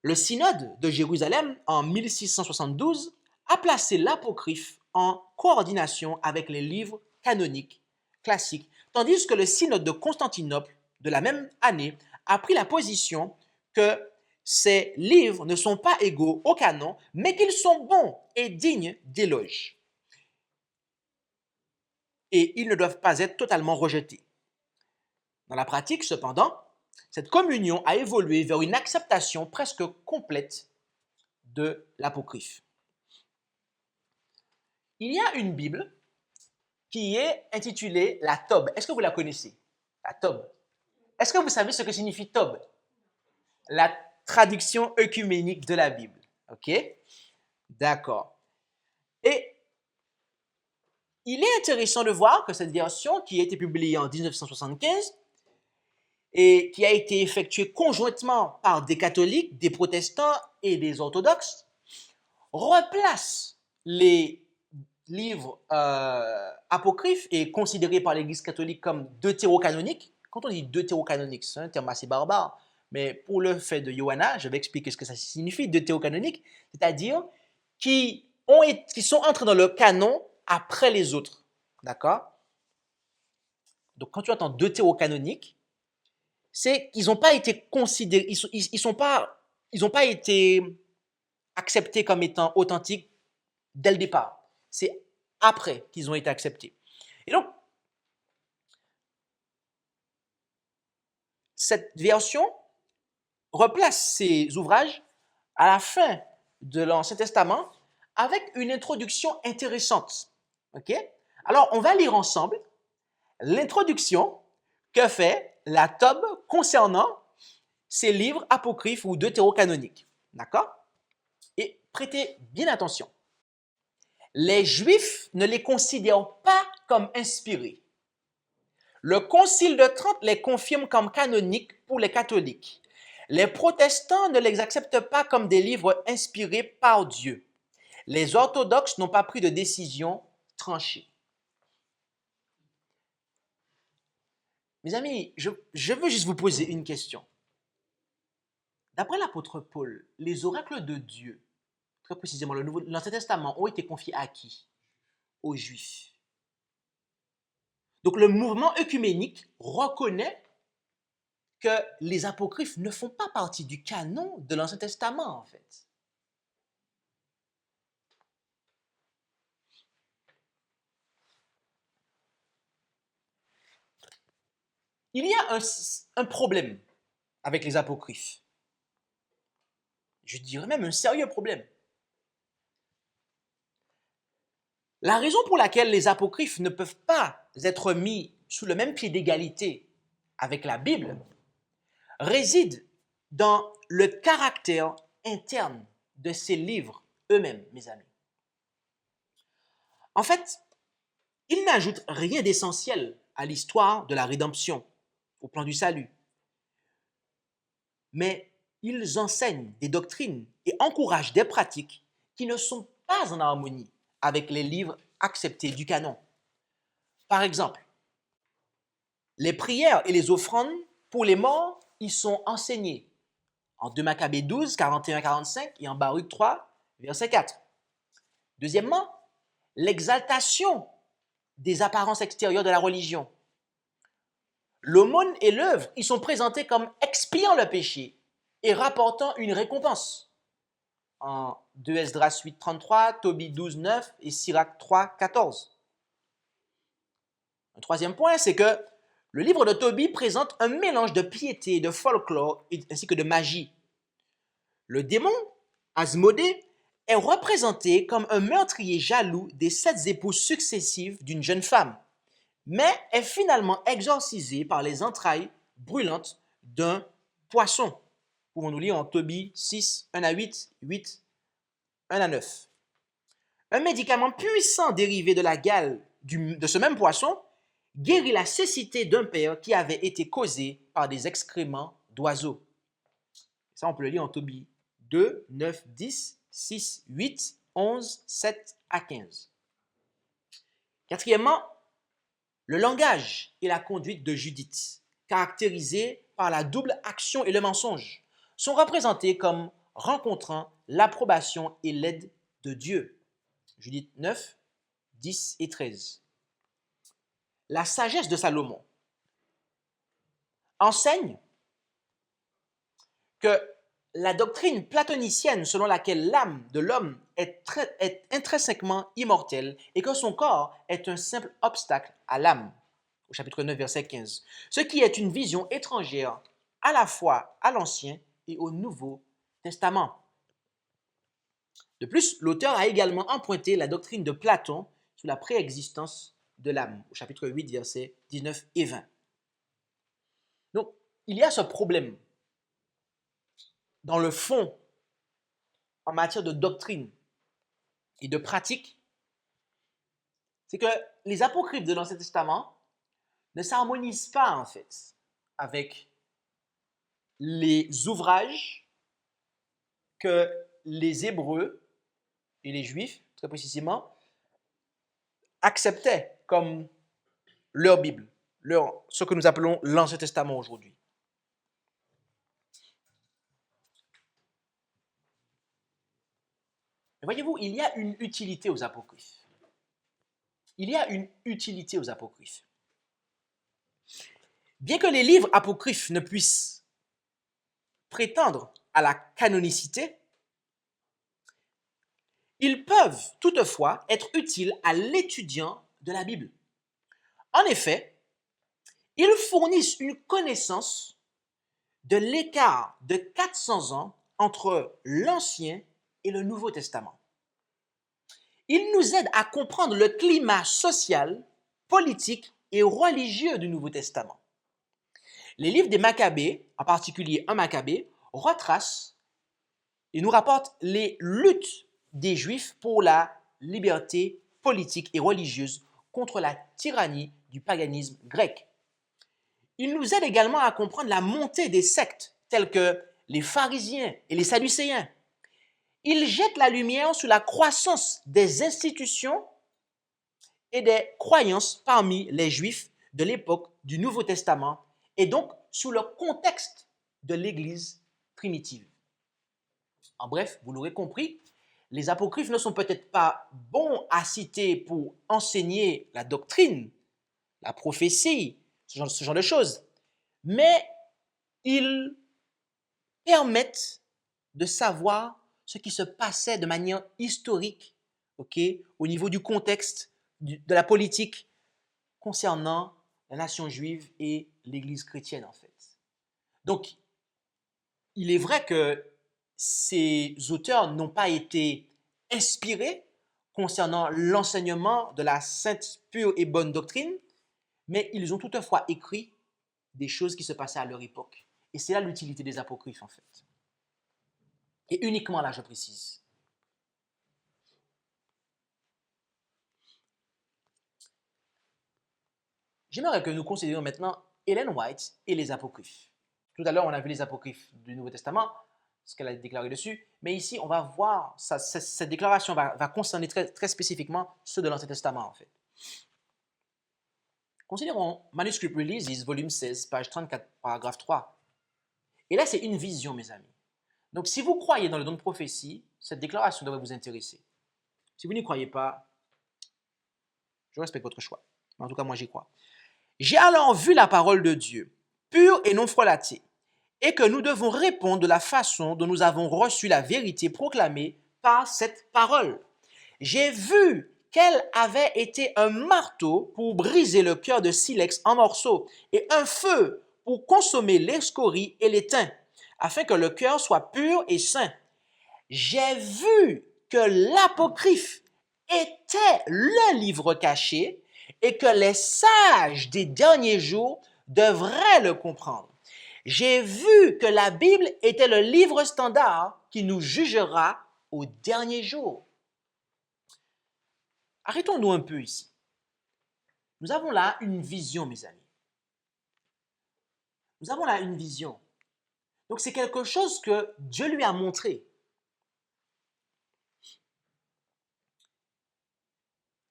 Speaker 2: Le synode de Jérusalem en 1672 a placé l'apocryphe en coordination avec les livres canoniques classiques, tandis que le synode de Constantinople de la même année a pris la position que ces livres ne sont pas égaux au canon, mais qu'ils sont bons et dignes d'éloge. Et ils ne doivent pas être totalement rejetés. Dans la pratique, cependant, cette communion a évolué vers une acceptation presque complète de l'apocryphe. Il y a une Bible qui est intitulée la Tob. Est-ce que vous la connaissez? La Tob. Est-ce que vous savez ce que signifie Tob? La traduction œcuménique de la Bible. OK? D'accord. Et il est intéressant de voir que cette version, qui a été publiée en 1975 et qui a été effectuée conjointement par des catholiques, des protestants et des orthodoxes, replace les livres apocryphes et considérés par l'Église catholique comme deutérocanoniques. Quand on dit deutérocanonique, c'est un terme assez barbare, mais pour le fait de Yohanna, je vais expliquer ce que ça signifie, deutérocanonique, c'est-à-dire qui sont entrés dans le canon après les autres. D'accord? Donc, quand tu entends deutérocanonique, c'est qu'ils n'ont pas été considérés, ils n'ont pas été acceptés comme étant authentiques dès le départ. C'est après qu'ils ont été acceptés. Et donc, cette version replace ces ouvrages à la fin de l'Ancien Testament avec une introduction intéressante. OK? Alors, on va lire ensemble l'introduction que fait la Tob concernant ces livres apocryphes ou deutérocanoniques. D'accord? Et prêtez bien attention. Les Juifs ne les considèrent pas comme inspirés. Le Concile de Trente les confirme comme canoniques pour les catholiques. Les protestants ne les acceptent pas comme des livres inspirés par Dieu. Les orthodoxes n'ont pas pris de décision tranchée. Mes amis, je veux juste vous poser une question. D'après l'apôtre Paul, les oracles de Dieu, très précisément l'Ancien Testament, ont été confiés à qui? Aux Juifs. Donc le mouvement œcuménique reconnaît que les apocryphes ne font pas partie du canon de l'Ancien Testament, en fait. Il y a un problème avec les apocryphes. Je dirais même un sérieux problème. La raison pour laquelle les apocryphes ne peuvent pas être mis sous le même pied d'égalité avec la Bible réside dans le caractère interne de ces livres eux-mêmes, mes amis. En fait, ils n'ajoutent rien d'essentiel à l'histoire de la rédemption, au plan du salut. Mais ils enseignent des doctrines et encouragent des pratiques qui ne sont pas en harmonie avec les livres acceptés du canon. Par exemple, les prières et les offrandes pour les morts y sont enseignées en 2 Maccabées 12, 41-45 et en Baruch 3, verset 4. Deuxièmement, l'exaltation des apparences extérieures de la religion. L'aumône et l'œuvre y sont présentés comme expiant le péché et rapportant une récompense. En 2 Esdras 8, 33, Tobie 12, 9 et Sirach 3, 14. Un troisième point, c'est que le livre de Tobie présente un mélange de piété, de folklore ainsi que de magie. Le démon, Asmodée, est représenté comme un meurtrier jaloux des 7 épouses successives d'une jeune femme, mais est finalement exorcisé par les entrailles brûlantes d'un poisson. Pouvons-nous lire en Tobie 6, 1 à 8, 8, 1 à 9. Un médicament puissant dérivé de la gale de ce même poisson guérit la cécité d'un père qui avait été causée par des excréments d'oiseaux. Ça, on peut le lire en Tobie 2, 9, 10, 6, 8, 11, 7 à 15. Quatrièmement, le langage et la conduite de Judith, caractérisés par la double action et le mensonge, sont représentés comme rencontrant l'approbation et l'aide de Dieu. Judith 9, 10 et 13. La sagesse de Salomon enseigne que la doctrine platonicienne selon laquelle l'âme de l'homme est intrinsèquement immortelle et que son corps est un simple obstacle à l'âme, au chapitre 9, verset 15, ce qui est une vision étrangère à la fois à l'Ancien et au Nouveau Testament. De plus, l'auteur a également emprunté la doctrine de Platon sur la préexistence de l'âme, au chapitre 8, versets 19 et 20. Donc, il y a ce problème dans le fond en matière de doctrine et de pratique, c'est que les apocryphes de l'Ancien Testament ne s'harmonisent pas en fait avec les ouvrages que les Hébreux et les Juifs, très précisément, acceptaient comme leur Bible, ce que nous appelons l'Ancien Testament aujourd'hui. Mais voyez-vous, il y a une utilité aux apocryphes. Il y a une utilité aux apocryphes. Bien que les livres apocryphes ne puissent prétendre à la canonicité, ils peuvent toutefois être utiles à l'étudiant de la Bible. En effet, ils fournissent une connaissance de l'écart de 400 ans entre l'Ancien et le Nouveau Testament. Ils nous aident à comprendre le climat social, politique et religieux du Nouveau Testament. Les livres des Maccabées, en particulier 1 Maccabée, retracent et nous rapportent les luttes des Juifs pour la liberté politique et religieuse contre la tyrannie du paganisme grec. Il nous aide également à comprendre la montée des sectes telles que les pharisiens et les sadducéens. Il jette la lumière sur la croissance des institutions et des croyances parmi les Juifs de l'époque du Nouveau Testament et donc sur le contexte de l'Église primitive. En bref, vous l'aurez compris, les apocryphes ne sont peut-être pas bons à citer pour enseigner la doctrine, la prophétie, ce genre de choses, mais ils permettent de savoir ce qui se passait de manière historique, au niveau du contexte, de la politique concernant la nation juive et l'Église chrétienne en fait. Donc, il est vrai que ces auteurs n'ont pas été inspirés concernant l'enseignement de la sainte, pure et bonne doctrine, mais ils ont toutefois écrit des choses qui se passaient à leur époque. Et c'est là l'utilité des apocryphes en fait. Et uniquement là, je précise. J'aimerais que nous considérions maintenant Ellen White et les apocryphes. Tout à l'heure, on a vu les apocryphes du Nouveau Testament, ce qu'elle a déclaré dessus, mais ici, on va voir, cette déclaration va concerner très spécifiquement ceux de l'Ancien Testament en fait. Considérons Manuscript Releases, volume 16, page 34, paragraphe 3. Et là, c'est une vision, mes amis. Donc, si vous croyez dans le don de prophétie, cette déclaration devrait vous intéresser. Si vous n'y croyez pas, je respecte votre choix. En tout cas, moi, j'y crois. J'ai alors vu la parole de Dieu, pure et non frelatée, et que nous devons répondre de la façon dont nous avons reçu la vérité proclamée par cette parole. J'ai vu qu'elle avait été un marteau pour briser le cœur de silex en morceaux et un feu pour consommer les scories et l'étain, afin que le cœur soit pur et saint. J'ai vu que l'apocryphe était le livre caché et que les sages des derniers jours devraient le comprendre. J'ai vu que la Bible était le livre standard qui nous jugera au dernier jour. Arrêtons-nous un peu ici. Nous avons là une vision, mes amis. Nous avons là une vision. Donc, c'est quelque chose que Dieu lui a montré.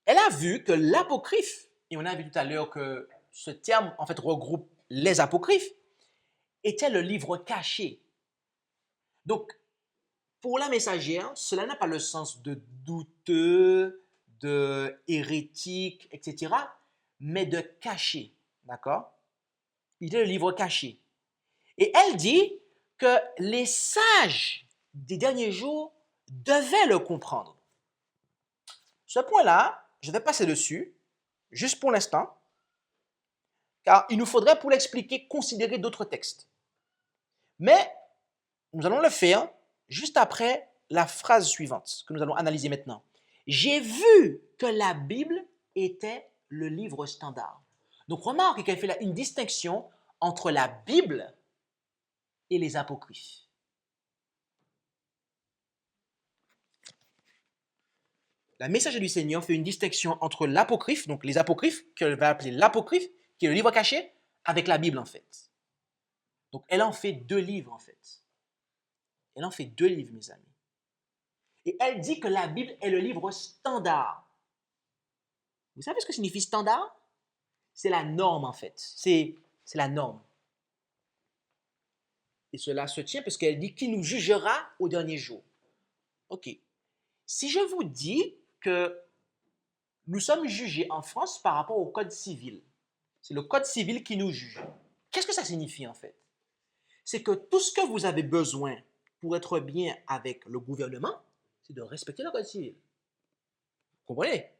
Speaker 2: Elle a vu que l'apocryphe, et on a vu tout à l'heure que ce terme, en fait, regroupe les apocryphes, était le livre caché. Donc, Pour la messagère, cela n'a pas le sens de douteux, de hérétique, etc., mais de caché. D'accord? Il est le livre caché. Et elle dit que les sages des derniers jours devaient le comprendre. Ce point-là, je vais passer dessus, juste pour l'instant, car il nous faudrait, pour l'expliquer, considérer d'autres textes. Mais nous allons le faire juste après la phrase suivante que nous allons analyser maintenant. J'ai vu que la Bible était le livre standard. Donc remarque qu'elle fait une distinction entre la Bible et les apocryphes. La messager du Seigneur fait une distinction entre l'apocryphe, donc les apocryphes, qu'elle va appeler l'apocryphe, qui est le livre caché, avec la Bible en fait. Donc elle en fait deux livres en fait. Elle en fait deux livres, mes amis. Et elle dit que la Bible est le livre standard. Vous savez ce que signifie standard? C'est la norme en fait. C'est la norme. Et cela se tient parce qu'elle dit qui nous jugera au dernier jour. Ok. Si je vous dis que nous sommes jugés en France par rapport au code civil, c'est le code civil qui nous juge. Qu'est-ce que ça signifie en fait? C'est que tout ce que vous avez besoin pour être bien avec le gouvernement, c'est de respecter le code civil. Vous comprenez?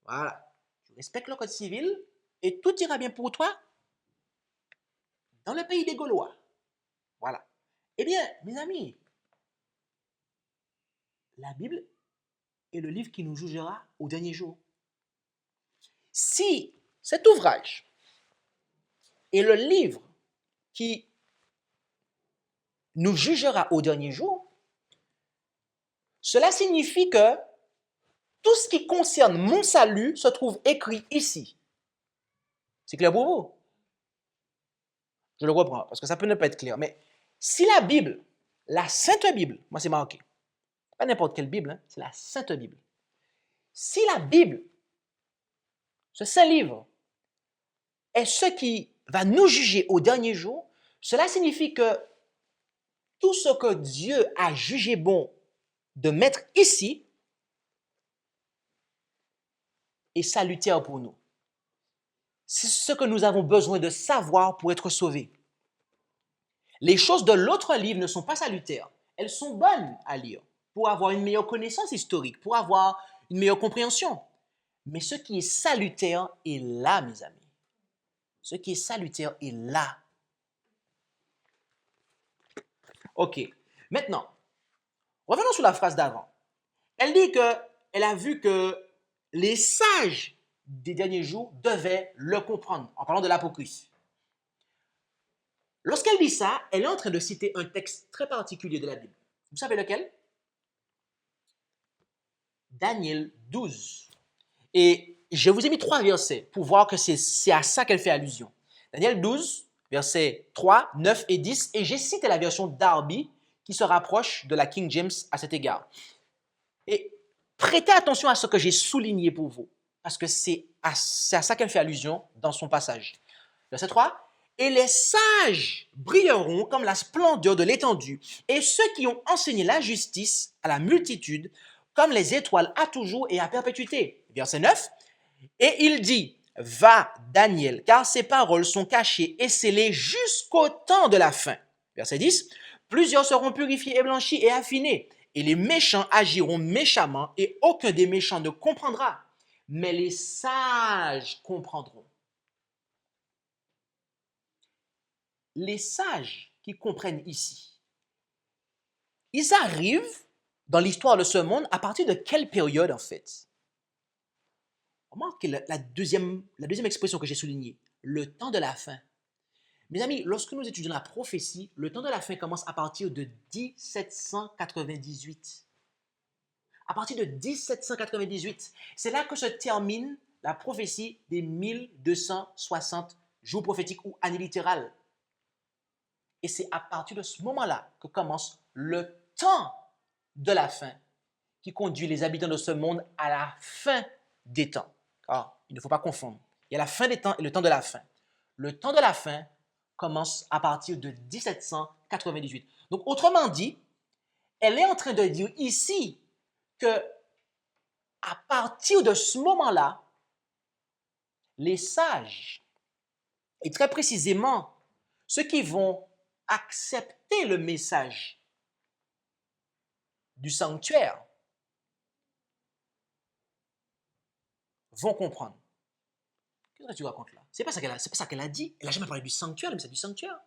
Speaker 2: Voilà. Tu respectes le code civil et tout ira bien pour toi dans le pays des Gaulois. Voilà. Eh bien, mes amis, la Bible est le livre qui nous jugera au dernier jour. Si cet ouvrage est le livre qui nous jugera au dernier jour, cela signifie que tout ce qui concerne mon salut se trouve écrit ici. C'est clair pour vous? Je le reprends parce que ça peut ne pas être clair. Mais si la Bible, la Sainte Bible, moi c'est marqué, pas n'importe quelle Bible, hein, c'est la Sainte Bible. Si la Bible, ce saint livre, est ce qui va nous juger au dernier jour, cela signifie que tout ce que Dieu a jugé bon de mettre ici est salutaire pour nous. C'est ce que nous avons besoin de savoir pour être sauvés. Les choses de l'autre livre ne sont pas salutaires. Elles sont bonnes à lire pour avoir une meilleure connaissance historique, pour avoir une meilleure compréhension. Mais ce qui est salutaire est là, mes amis. Ce qui est salutaire est là. Ok. Maintenant, revenons sur la phrase d'avant. Elle dit qu'elle a vu que les sages des derniers jours devaient le comprendre, en parlant de l'apocryphe. Lorsqu'elle dit ça, elle est en train de citer un texte très particulier de la Bible. Vous savez lequel? Daniel 12. Et je vous ai mis 3 versets pour voir que c'est à ça qu'elle fait allusion. Daniel 12, versets 3, 9 et 10. Et j'ai cité la version Darby qui se rapproche de la King James à cet égard. Et prêtez attention à ce que j'ai souligné pour vous, parce que c'est à ça qu'elle fait allusion dans son passage. Verset 3. Et les sages brilleront comme la splendeur de l'étendue, et ceux qui ont enseigné la justice à la multitude, comme les étoiles à toujours et à perpétuité. Verset 9. Et il dit, va Daniel, car ces paroles sont cachées et scellées jusqu'au temps de la fin. Verset 10. Plusieurs seront purifiés et blanchis et affinés, et les méchants agiront méchamment, et aucun des méchants ne comprendra, mais les sages comprendront. Les sages qui comprennent ici, ils arrivent dans l'histoire de ce monde à partir de quelle période en fait? Remarquez la deuxième expression que j'ai soulignée, le temps de la fin. Mes amis, lorsque nous étudions la prophétie, le temps de la fin commence à partir de 1798. À partir de 1798, c'est là que se termine la prophétie des 1260 jours prophétiques ou années littérales. Et c'est à partir de ce moment-là que commence le temps de la fin qui conduit les habitants de ce monde à la fin des temps. Car il ne faut pas confondre. Il y a la fin des temps et le temps de la fin. Le temps de la fin commence à partir de 1798. Donc, autrement dit, elle est en train de dire ici que à partir de ce moment-là, les sages, et très précisément ceux qui vont accepter le message du sanctuaire, vont comprendre. Qu'est-ce que tu racontes là? C'est pas ça qu'elle a dit. Elle n'a jamais parlé du sanctuaire, le message du sanctuaire.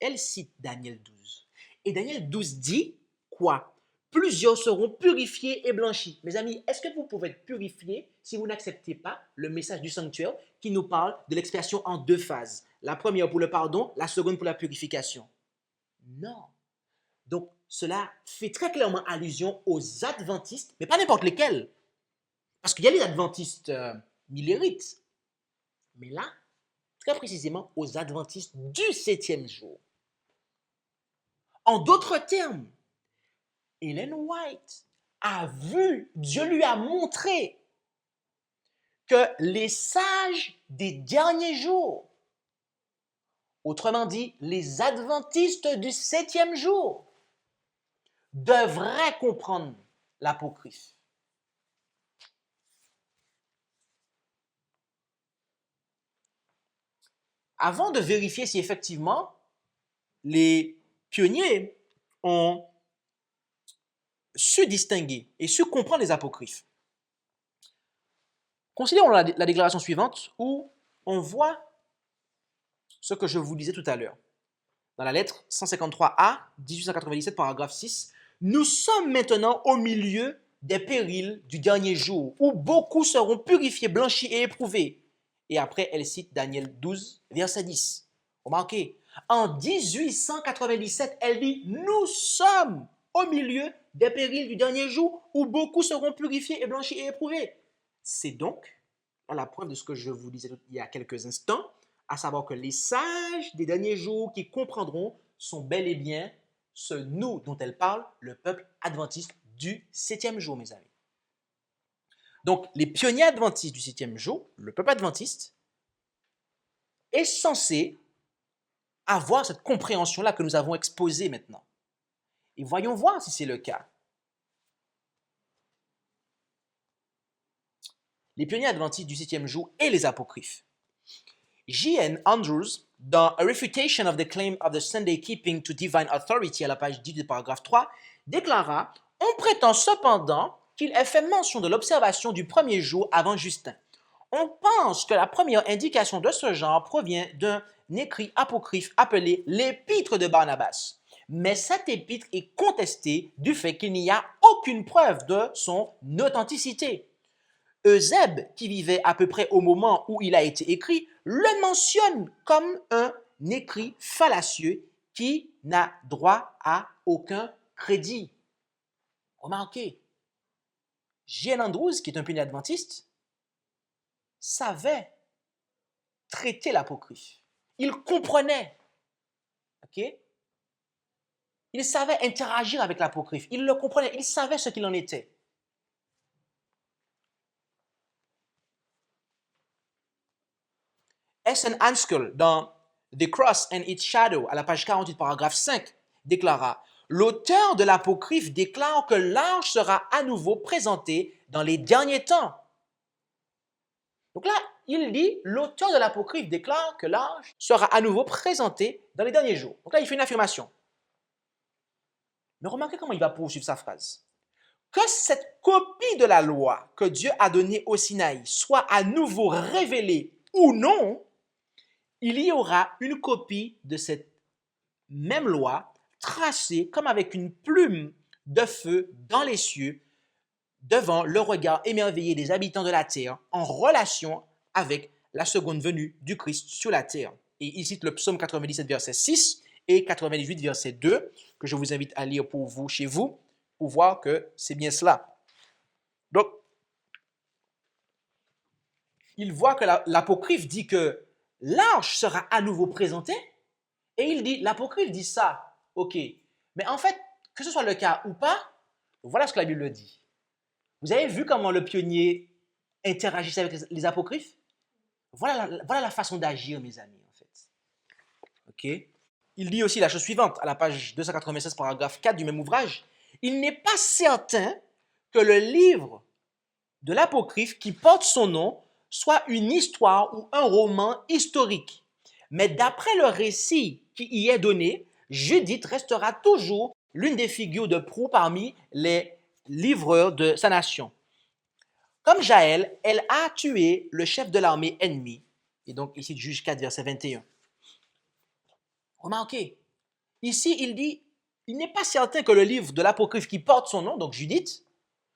Speaker 2: Elle cite Daniel 12. Et Daniel 12 dit quoi? Plusieurs seront purifiés et blanchis. Mes amis, est-ce que vous pouvez être purifiés si vous n'acceptez pas le message du sanctuaire qui nous parle de l'expiation en deux phases? La première pour le pardon, la seconde pour la purification. Non. Donc, cela fait très clairement allusion aux adventistes, mais pas n'importe lesquels. Parce qu'il y a les adventistes millérites. Mais là, très précisément, aux adventistes du 7e jour. En d'autres termes, Ellen White a vu, Dieu lui a montré que les sages des derniers jours, autrement dit, les adventistes du 7e jour, devraient comprendre l'apocryphe. Avant de vérifier si effectivement les pionniers ont su distinguer et su comprendre les apocryphes, considérons la déclaration suivante où on voit ce que je vous disais tout à l'heure. Dans la lettre 153A, 1897, paragraphe 6, « Nous sommes maintenant au milieu des périls du dernier jour, où beaucoup seront purifiés, blanchis et éprouvés. » Et après, elle cite Daniel 12, verset 10. Remarquez, en 1897, elle dit « Nous sommes au milieu des périls du dernier jour, où beaucoup seront purifiés et blanchis et éprouvés. » C'est donc la preuve de ce que je vous disais il y a quelques instants, à savoir que les sages des derniers jours qui comprendront sont bel et bien ce nous dont elle parle, le peuple adventiste du 7e jour, mes amis. Donc, les pionniers adventistes du 7e jour, le peuple adventiste, est censé avoir cette compréhension-là que nous avons exposée maintenant. Et voyons voir si c'est le cas. Les pionniers adventistes du 7e jour et les apocryphes. J.N. Andrews, dans A Refutation of the Claim of the Sunday Keeping to Divine Authority, à la page 10 du paragraphe 3, déclara « On prétend cependant qu'il est fait mention de l'observation du premier jour avant Justin. On pense que la première indication de ce genre provient d'un écrit apocryphe appelé l'Épître de Barnabas. Mais cette épître est contestée du fait qu'il n'y a aucune preuve de son authenticité. Eusèbe, qui vivait à peu près au moment où il a été écrit, le mentionne comme un écrit fallacieux qui n'a droit à aucun crédit. Remarquez, J.N. Andrews, qui est un pionnier adventiste, savait traiter l'apocryphe. Il comprenait. Ok? Il savait interagir avec l'apocryphe. Il le comprenait. Il savait ce qu'il en était. S.N. Anskel, dans The Cross and its Shadow, à la page 48, paragraphe 5, déclara « L'auteur de l'apocryphe déclare que l'ange sera à nouveau présenté dans les derniers temps. » Donc là, il dit, l'auteur de l'apocryphe déclare que l'ange sera à nouveau présenté dans les derniers jours. Donc là, il fait une affirmation. Mais remarquez comment il va poursuivre sa phrase. Que cette copie de la loi que Dieu a donnée au Sinaï soit à nouveau révélée ou non, il y aura une copie de cette même loi tracée comme avec une plume de feu dans les cieux devant le regard émerveillé des habitants de la terre en relation avec la seconde venue du Christ sur la terre. Et il cite le psaume 97, verset 6 et 98, verset 2, que je vous invite à lire pour vous, chez vous, pour voir que c'est bien cela. Donc, il voit que l'apocryphe dit que l'arche sera à nouveau présentée, et il dit, l'apocryphe dit ça, ok, mais en fait, que ce soit le cas ou pas, voilà ce que la Bible dit. Vous avez vu comment le pionnier interagissait avec les apocryphes? Voilà la façon d'agir, mes amis, en fait. Ok? il dit aussi la chose suivante, à la page 296, paragraphe 4 du même ouvrage. Il n'est pas certain que le livre de l'Apocryphe qui porte son nom soit une histoire ou un roman historique. Mais d'après le récit qui y est donné, Judith restera toujours l'une des figures de proue parmi les livreurs de sa nation. Comme Jaël, elle a tué le chef de l'armée ennemie. Et donc ici, Juge 4, verset 21. Remarquez, ici, il dit, il n'est pas certain que le livre de l'Apocryphe qui porte son nom, donc Judith,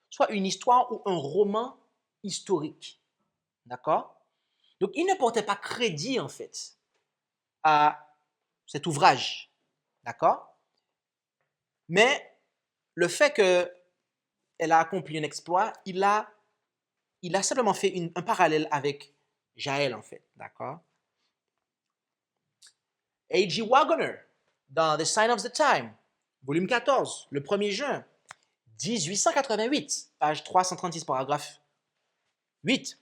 Speaker 2: soit une histoire ou un roman historique. D'accord? Donc, il ne portait pas crédit, en fait, à cet ouvrage. D'accord? Mais le fait qu'elle a accompli un exploit, il a simplement fait un parallèle avec Jaël, en fait. D'accord? A.G. Waggoner, dans The Sign of the Time, volume 14, le 1er juin 1888, page 336, paragraphe 8.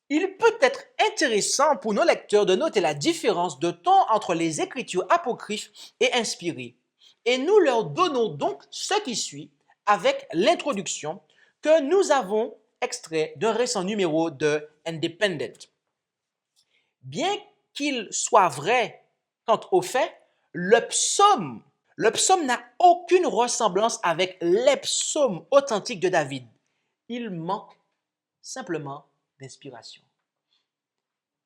Speaker 2: Il peut être intéressant pour nos lecteurs de noter la différence de ton entre les écritures apocryphes et inspirées. Et nous leur donnons donc ce qui suit avec l'introduction que nous avons extrait d'un récent numéro de Independent. Bien qu'il soit vrai quant au fait, le psaume n'a aucune ressemblance avec les psaumes authentiques de David. Il manque simplement d'inspiration.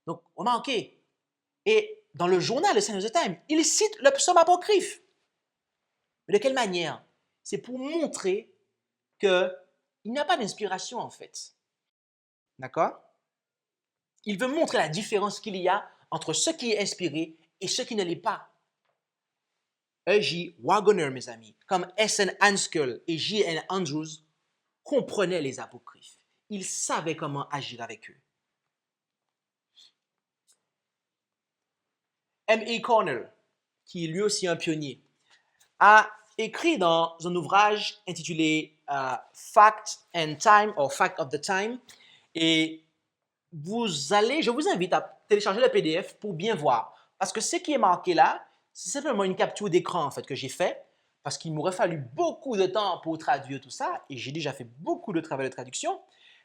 Speaker 2: Donc, remarquez, et dans le journal de Sign of the Time, il cite le psaume apocryphe. Mais de quelle manière? C'est pour montrer qu'il n'y a pas d'inspiration en fait. D'accord? Il veut montrer la différence qu'il y a entre ce qui est inspiré et ce qui ne l'est pas. E.J. Waggoner, mes amis, comme S.N. Anskel et J.N. Andrews, comprenaient les apocryphes. Ils savaient comment agir avec eux. M.E. Cornell, qui est lui aussi un pionnier, a écrit dans un ouvrage intitulé Fact and Time, or Fact of the Time, et je vous invite à télécharger le PDF pour bien voir, parce que ce qui est marqué là, c'est simplement une capture d'écran en fait que j'ai fait, parce qu'il m'aurait fallu beaucoup de temps pour traduire tout ça, et j'ai déjà fait beaucoup de travail de traduction,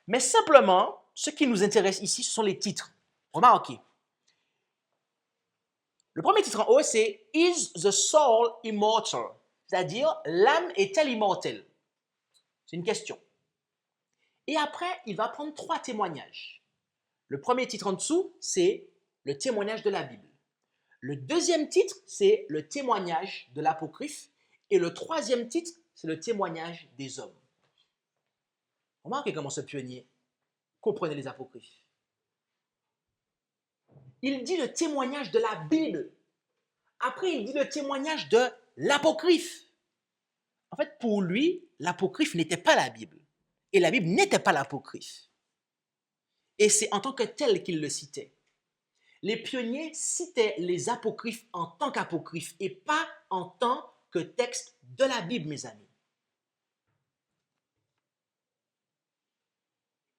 Speaker 2: mais simplement, ce qui nous intéresse ici, ce sont les titres. Remarquez. Le premier titre en haut, c'est Is the soul immortal? C'est-à-dire, l'âme est-elle immortelle? C'est une question. Et après, il va prendre 3 témoignages. Le premier titre en dessous, c'est le témoignage de la Bible. Le deuxième titre, c'est le témoignage de l'Apocryphe. Et le troisième titre, c'est le témoignage des hommes. Remarquez comment ce pionnier comprenait les Apocryphes. Il dit le témoignage de la Bible. Après, il dit le témoignage de l'Apocryphe. En fait, pour lui, l'Apocryphe n'était pas la Bible. Et la Bible n'était pas l'Apocryphe. Et c'est en tant que tel qu'il le citait. Les pionniers citaient les apocryphes en tant qu'apocryphes et pas en tant que texte de la Bible, mes amis.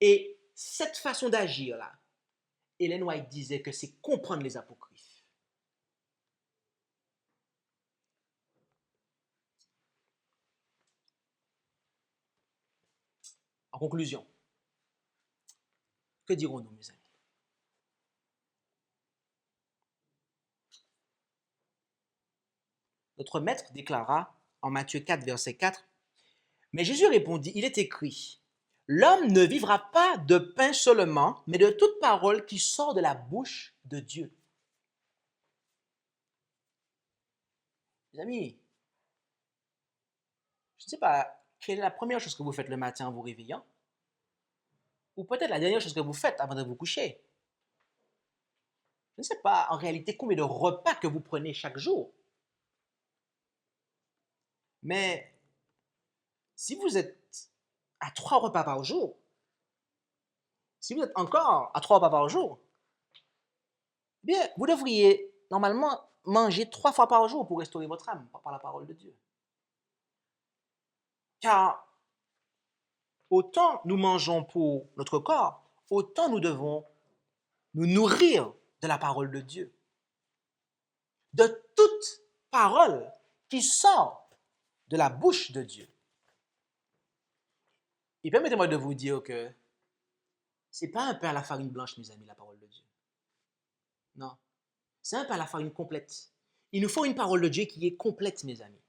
Speaker 2: Et cette façon d'agir-là, Ellen White disait que c'est comprendre les apocryphes. En conclusion, que dirons-nous, mes amis? Notre maître déclara en Matthieu 4, verset 4, « Mais Jésus répondit, il est écrit, l'homme ne vivra pas de pain seulement, mais de toute parole qui sort de la bouche de Dieu. » Mes amis, je ne sais pas quelle est la première chose que vous faites le matin en vous réveillant, ou peut-être la dernière chose que vous faites avant de vous coucher. Je ne sais pas en réalité combien de repas que vous prenez chaque jour. Mais si vous êtes à 3 repas par jour, si vous êtes encore à 3 repas par jour, eh bien, vous devriez normalement manger 3 fois par jour pour restaurer votre âme par la parole de Dieu. Car autant nous mangeons pour notre corps, autant nous devons nous nourrir de la parole de Dieu. de toute parole qui sort de la bouche de Dieu. Et permettez-moi de vous dire que ce n'est pas un pain à la farine blanche, mes amis, la parole de Dieu. Non, c'est un pain à la farine complète. Il nous faut une parole de Dieu qui est complète, mes amis.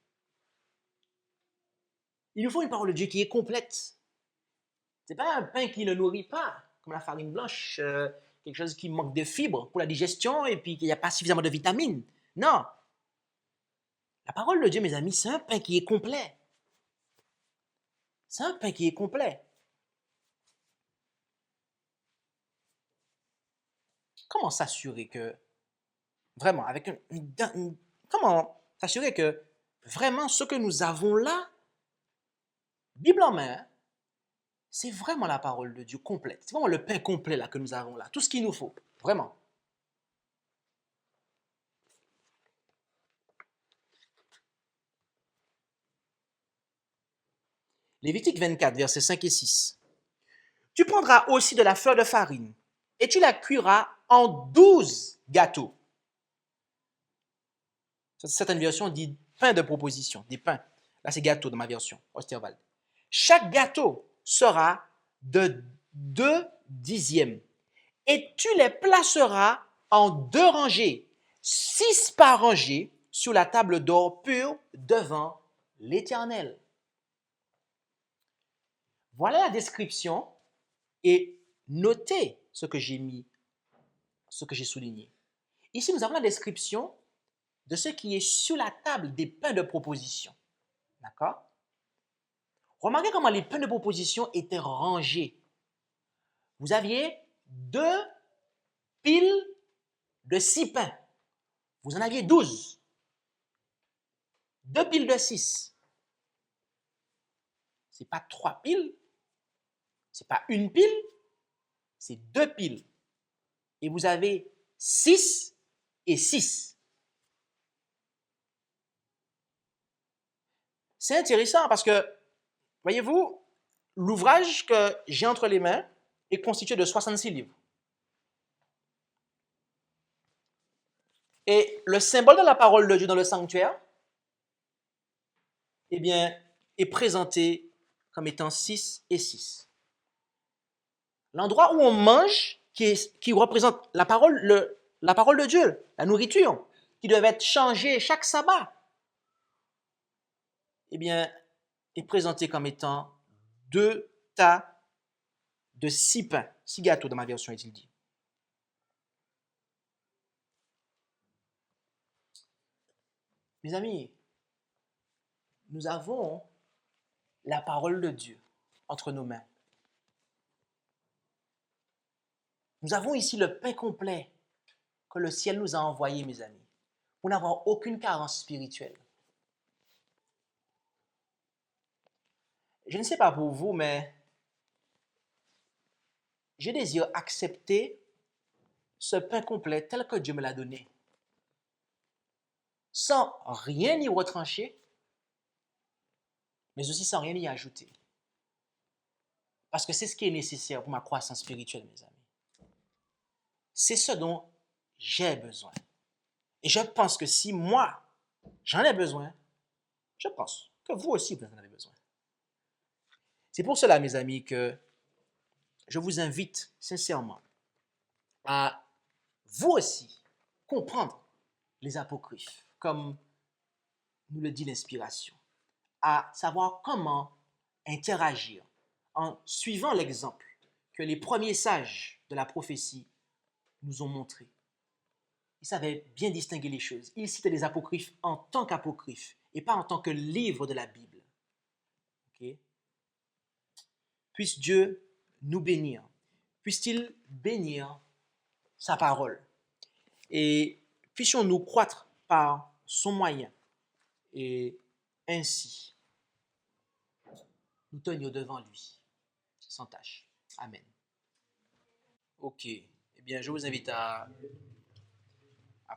Speaker 2: Il nous faut une parole de Dieu qui est complète. Ce n'est pas un pain qui ne nourrit pas, comme la farine blanche, quelque chose qui manque de fibres pour la digestion et puis qu'il n'y a pas suffisamment de vitamines. Non. La parole de Dieu, mes amis, c'est un pain qui est complet. C'est un pain qui est complet. Comment s'assurer que, vraiment, comment s'assurer que vraiment ce que nous avons là, Bible en main, c'est vraiment la parole de Dieu complète. C'est vraiment le pain complet là que nous avons là. Tout ce qu'il nous faut, vraiment. Lévitique 24, versets 5 et 6. Tu prendras aussi de la fleur de farine et tu la cuiras en 12 gâteaux. Certaines versions disent pain de proposition, des pains. Là, c'est gâteau dans ma version, Osterwald. Chaque gâteau sera de 2 dixièmes et tu les placeras en 2 rangées, 6 par rangée, sur la table d'or pure devant l'Éternel. Voilà la description et notez ce que j'ai mis, ce que j'ai souligné. Ici, nous avons la description de ce qui est sur la table des pains de proposition. D'accord? Remarquez comment les pains de proposition étaient rangés. Vous aviez 2 piles de 6 pains. Vous en aviez 12. 2 piles de 6. Ce n'est pas 3 piles. Ce n'est pas une pile. C'est 2 piles. Et vous avez 6 et 6. C'est intéressant parce que, voyez-vous, l'ouvrage que j'ai entre les mains est constitué de 66 livres. Et le symbole de la parole de Dieu dans le sanctuaire, eh bien, est présenté comme étant 6 et 6. L'endroit où on mange, qui représente la parole de Dieu, la nourriture, qui devait être changée chaque sabbat, eh bien, est présenté comme étant 2 tas de 6 pains, 6 gâteaux dans ma version, est-il dit. Mes amis, nous avons la parole de Dieu entre nos mains. Nous avons ici le pain complet que le ciel nous a envoyé, mes amis, pour n'avoir aucune carence spirituelle. Je ne sais pas pour vous, mais je désire accepter ce pain complet tel que Dieu me l'a donné, sans rien y retrancher, mais aussi sans rien y ajouter. Parce que c'est ce qui est nécessaire pour ma croissance spirituelle, mes amis. C'est ce dont j'ai besoin. Et je pense que si moi, j'en ai besoin, je pense que vous aussi, vous en avez besoin. C'est pour cela, mes amis, que je vous invite sincèrement à vous aussi comprendre les apocryphes, comme nous le dit l'inspiration, à savoir comment interagir en suivant l'exemple que les premiers sages de la prophétie nous ont montré. Ils savaient bien distinguer les choses. Ils citaient les apocryphes en tant qu'apocryphes et pas en tant que livre de la Bible. Okay? Puisse Dieu nous bénir. Puisse-t-il bénir sa parole. Et puissions-nous croître par son moyen. Et ainsi, nous tenir devant lui, sans tâche. Amen. Ok. Eh bien, je vous invite à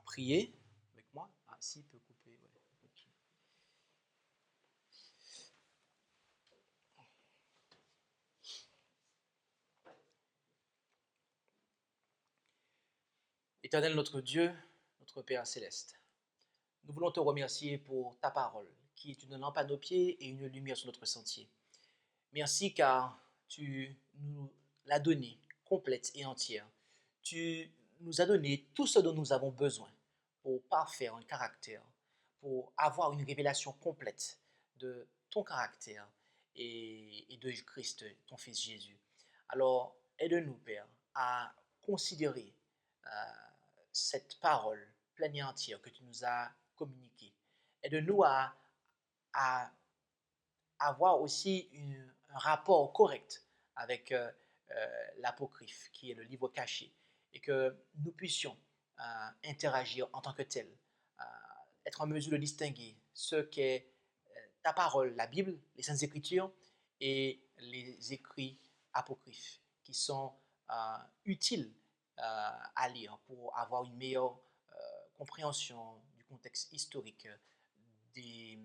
Speaker 2: prier avec moi. Ah, si, il peut couper. Ouais. Okay. Éternel notre Dieu, notre Père céleste, nous voulons te remercier pour ta parole, qui est une lampe à nos pieds et une lumière sur notre sentier. Merci car tu nous l'as donnée complète et entière. Tu nous as donné tout ce dont nous avons besoin pour parfaire un caractère, pour avoir une révélation complète de ton caractère et de Christ, ton Fils Jésus. Alors, aide-nous, Père, à considérer cette parole pleine et entière que tu nous as communiquée. Aide-nous à avoir aussi un rapport correct avec l'apocryphe, qui est le livre caché, et que nous puissions interagir en tant que tel, être en mesure de distinguer ce qu'est ta parole, la Bible, les Saintes Écritures, et les écrits apocryphes, qui sont utiles à lire pour avoir une meilleure compréhension du contexte historique du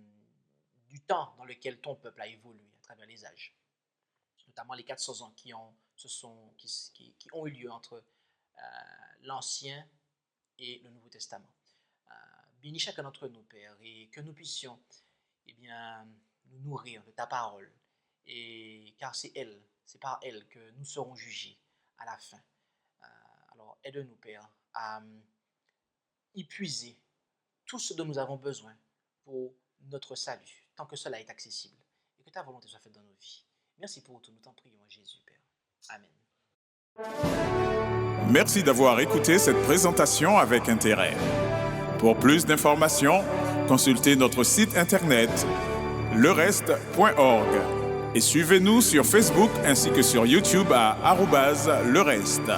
Speaker 2: temps dans lequel ton peuple a évolué à travers les âges, notamment les 400 ans qui ont eu lieu entre l'Ancien et le Nouveau Testament. Bénis chacun d'entre nous, Père, et que nous puissions nous nourrir de ta parole, car c'est par elle que nous serons jugés à la fin. Alors aide-nous, Père, à épuiser tout ce dont nous avons besoin pour notre salut, tant que cela est accessible, et que ta volonté soit faite dans nos vies. Merci pour tout, nous t'en prions, Jésus, Père. Amen.
Speaker 1: Merci d'avoir écouté cette présentation avec intérêt. Pour plus d'informations, consultez notre site internet lereste.org et suivez-nous sur Facebook ainsi que sur YouTube à @lereste.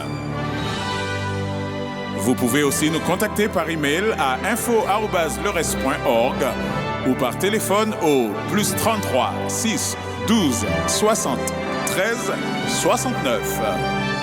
Speaker 1: Vous pouvez aussi nous contacter par email à info@lereste.org ou par téléphone au +33 6 12 60 13 69.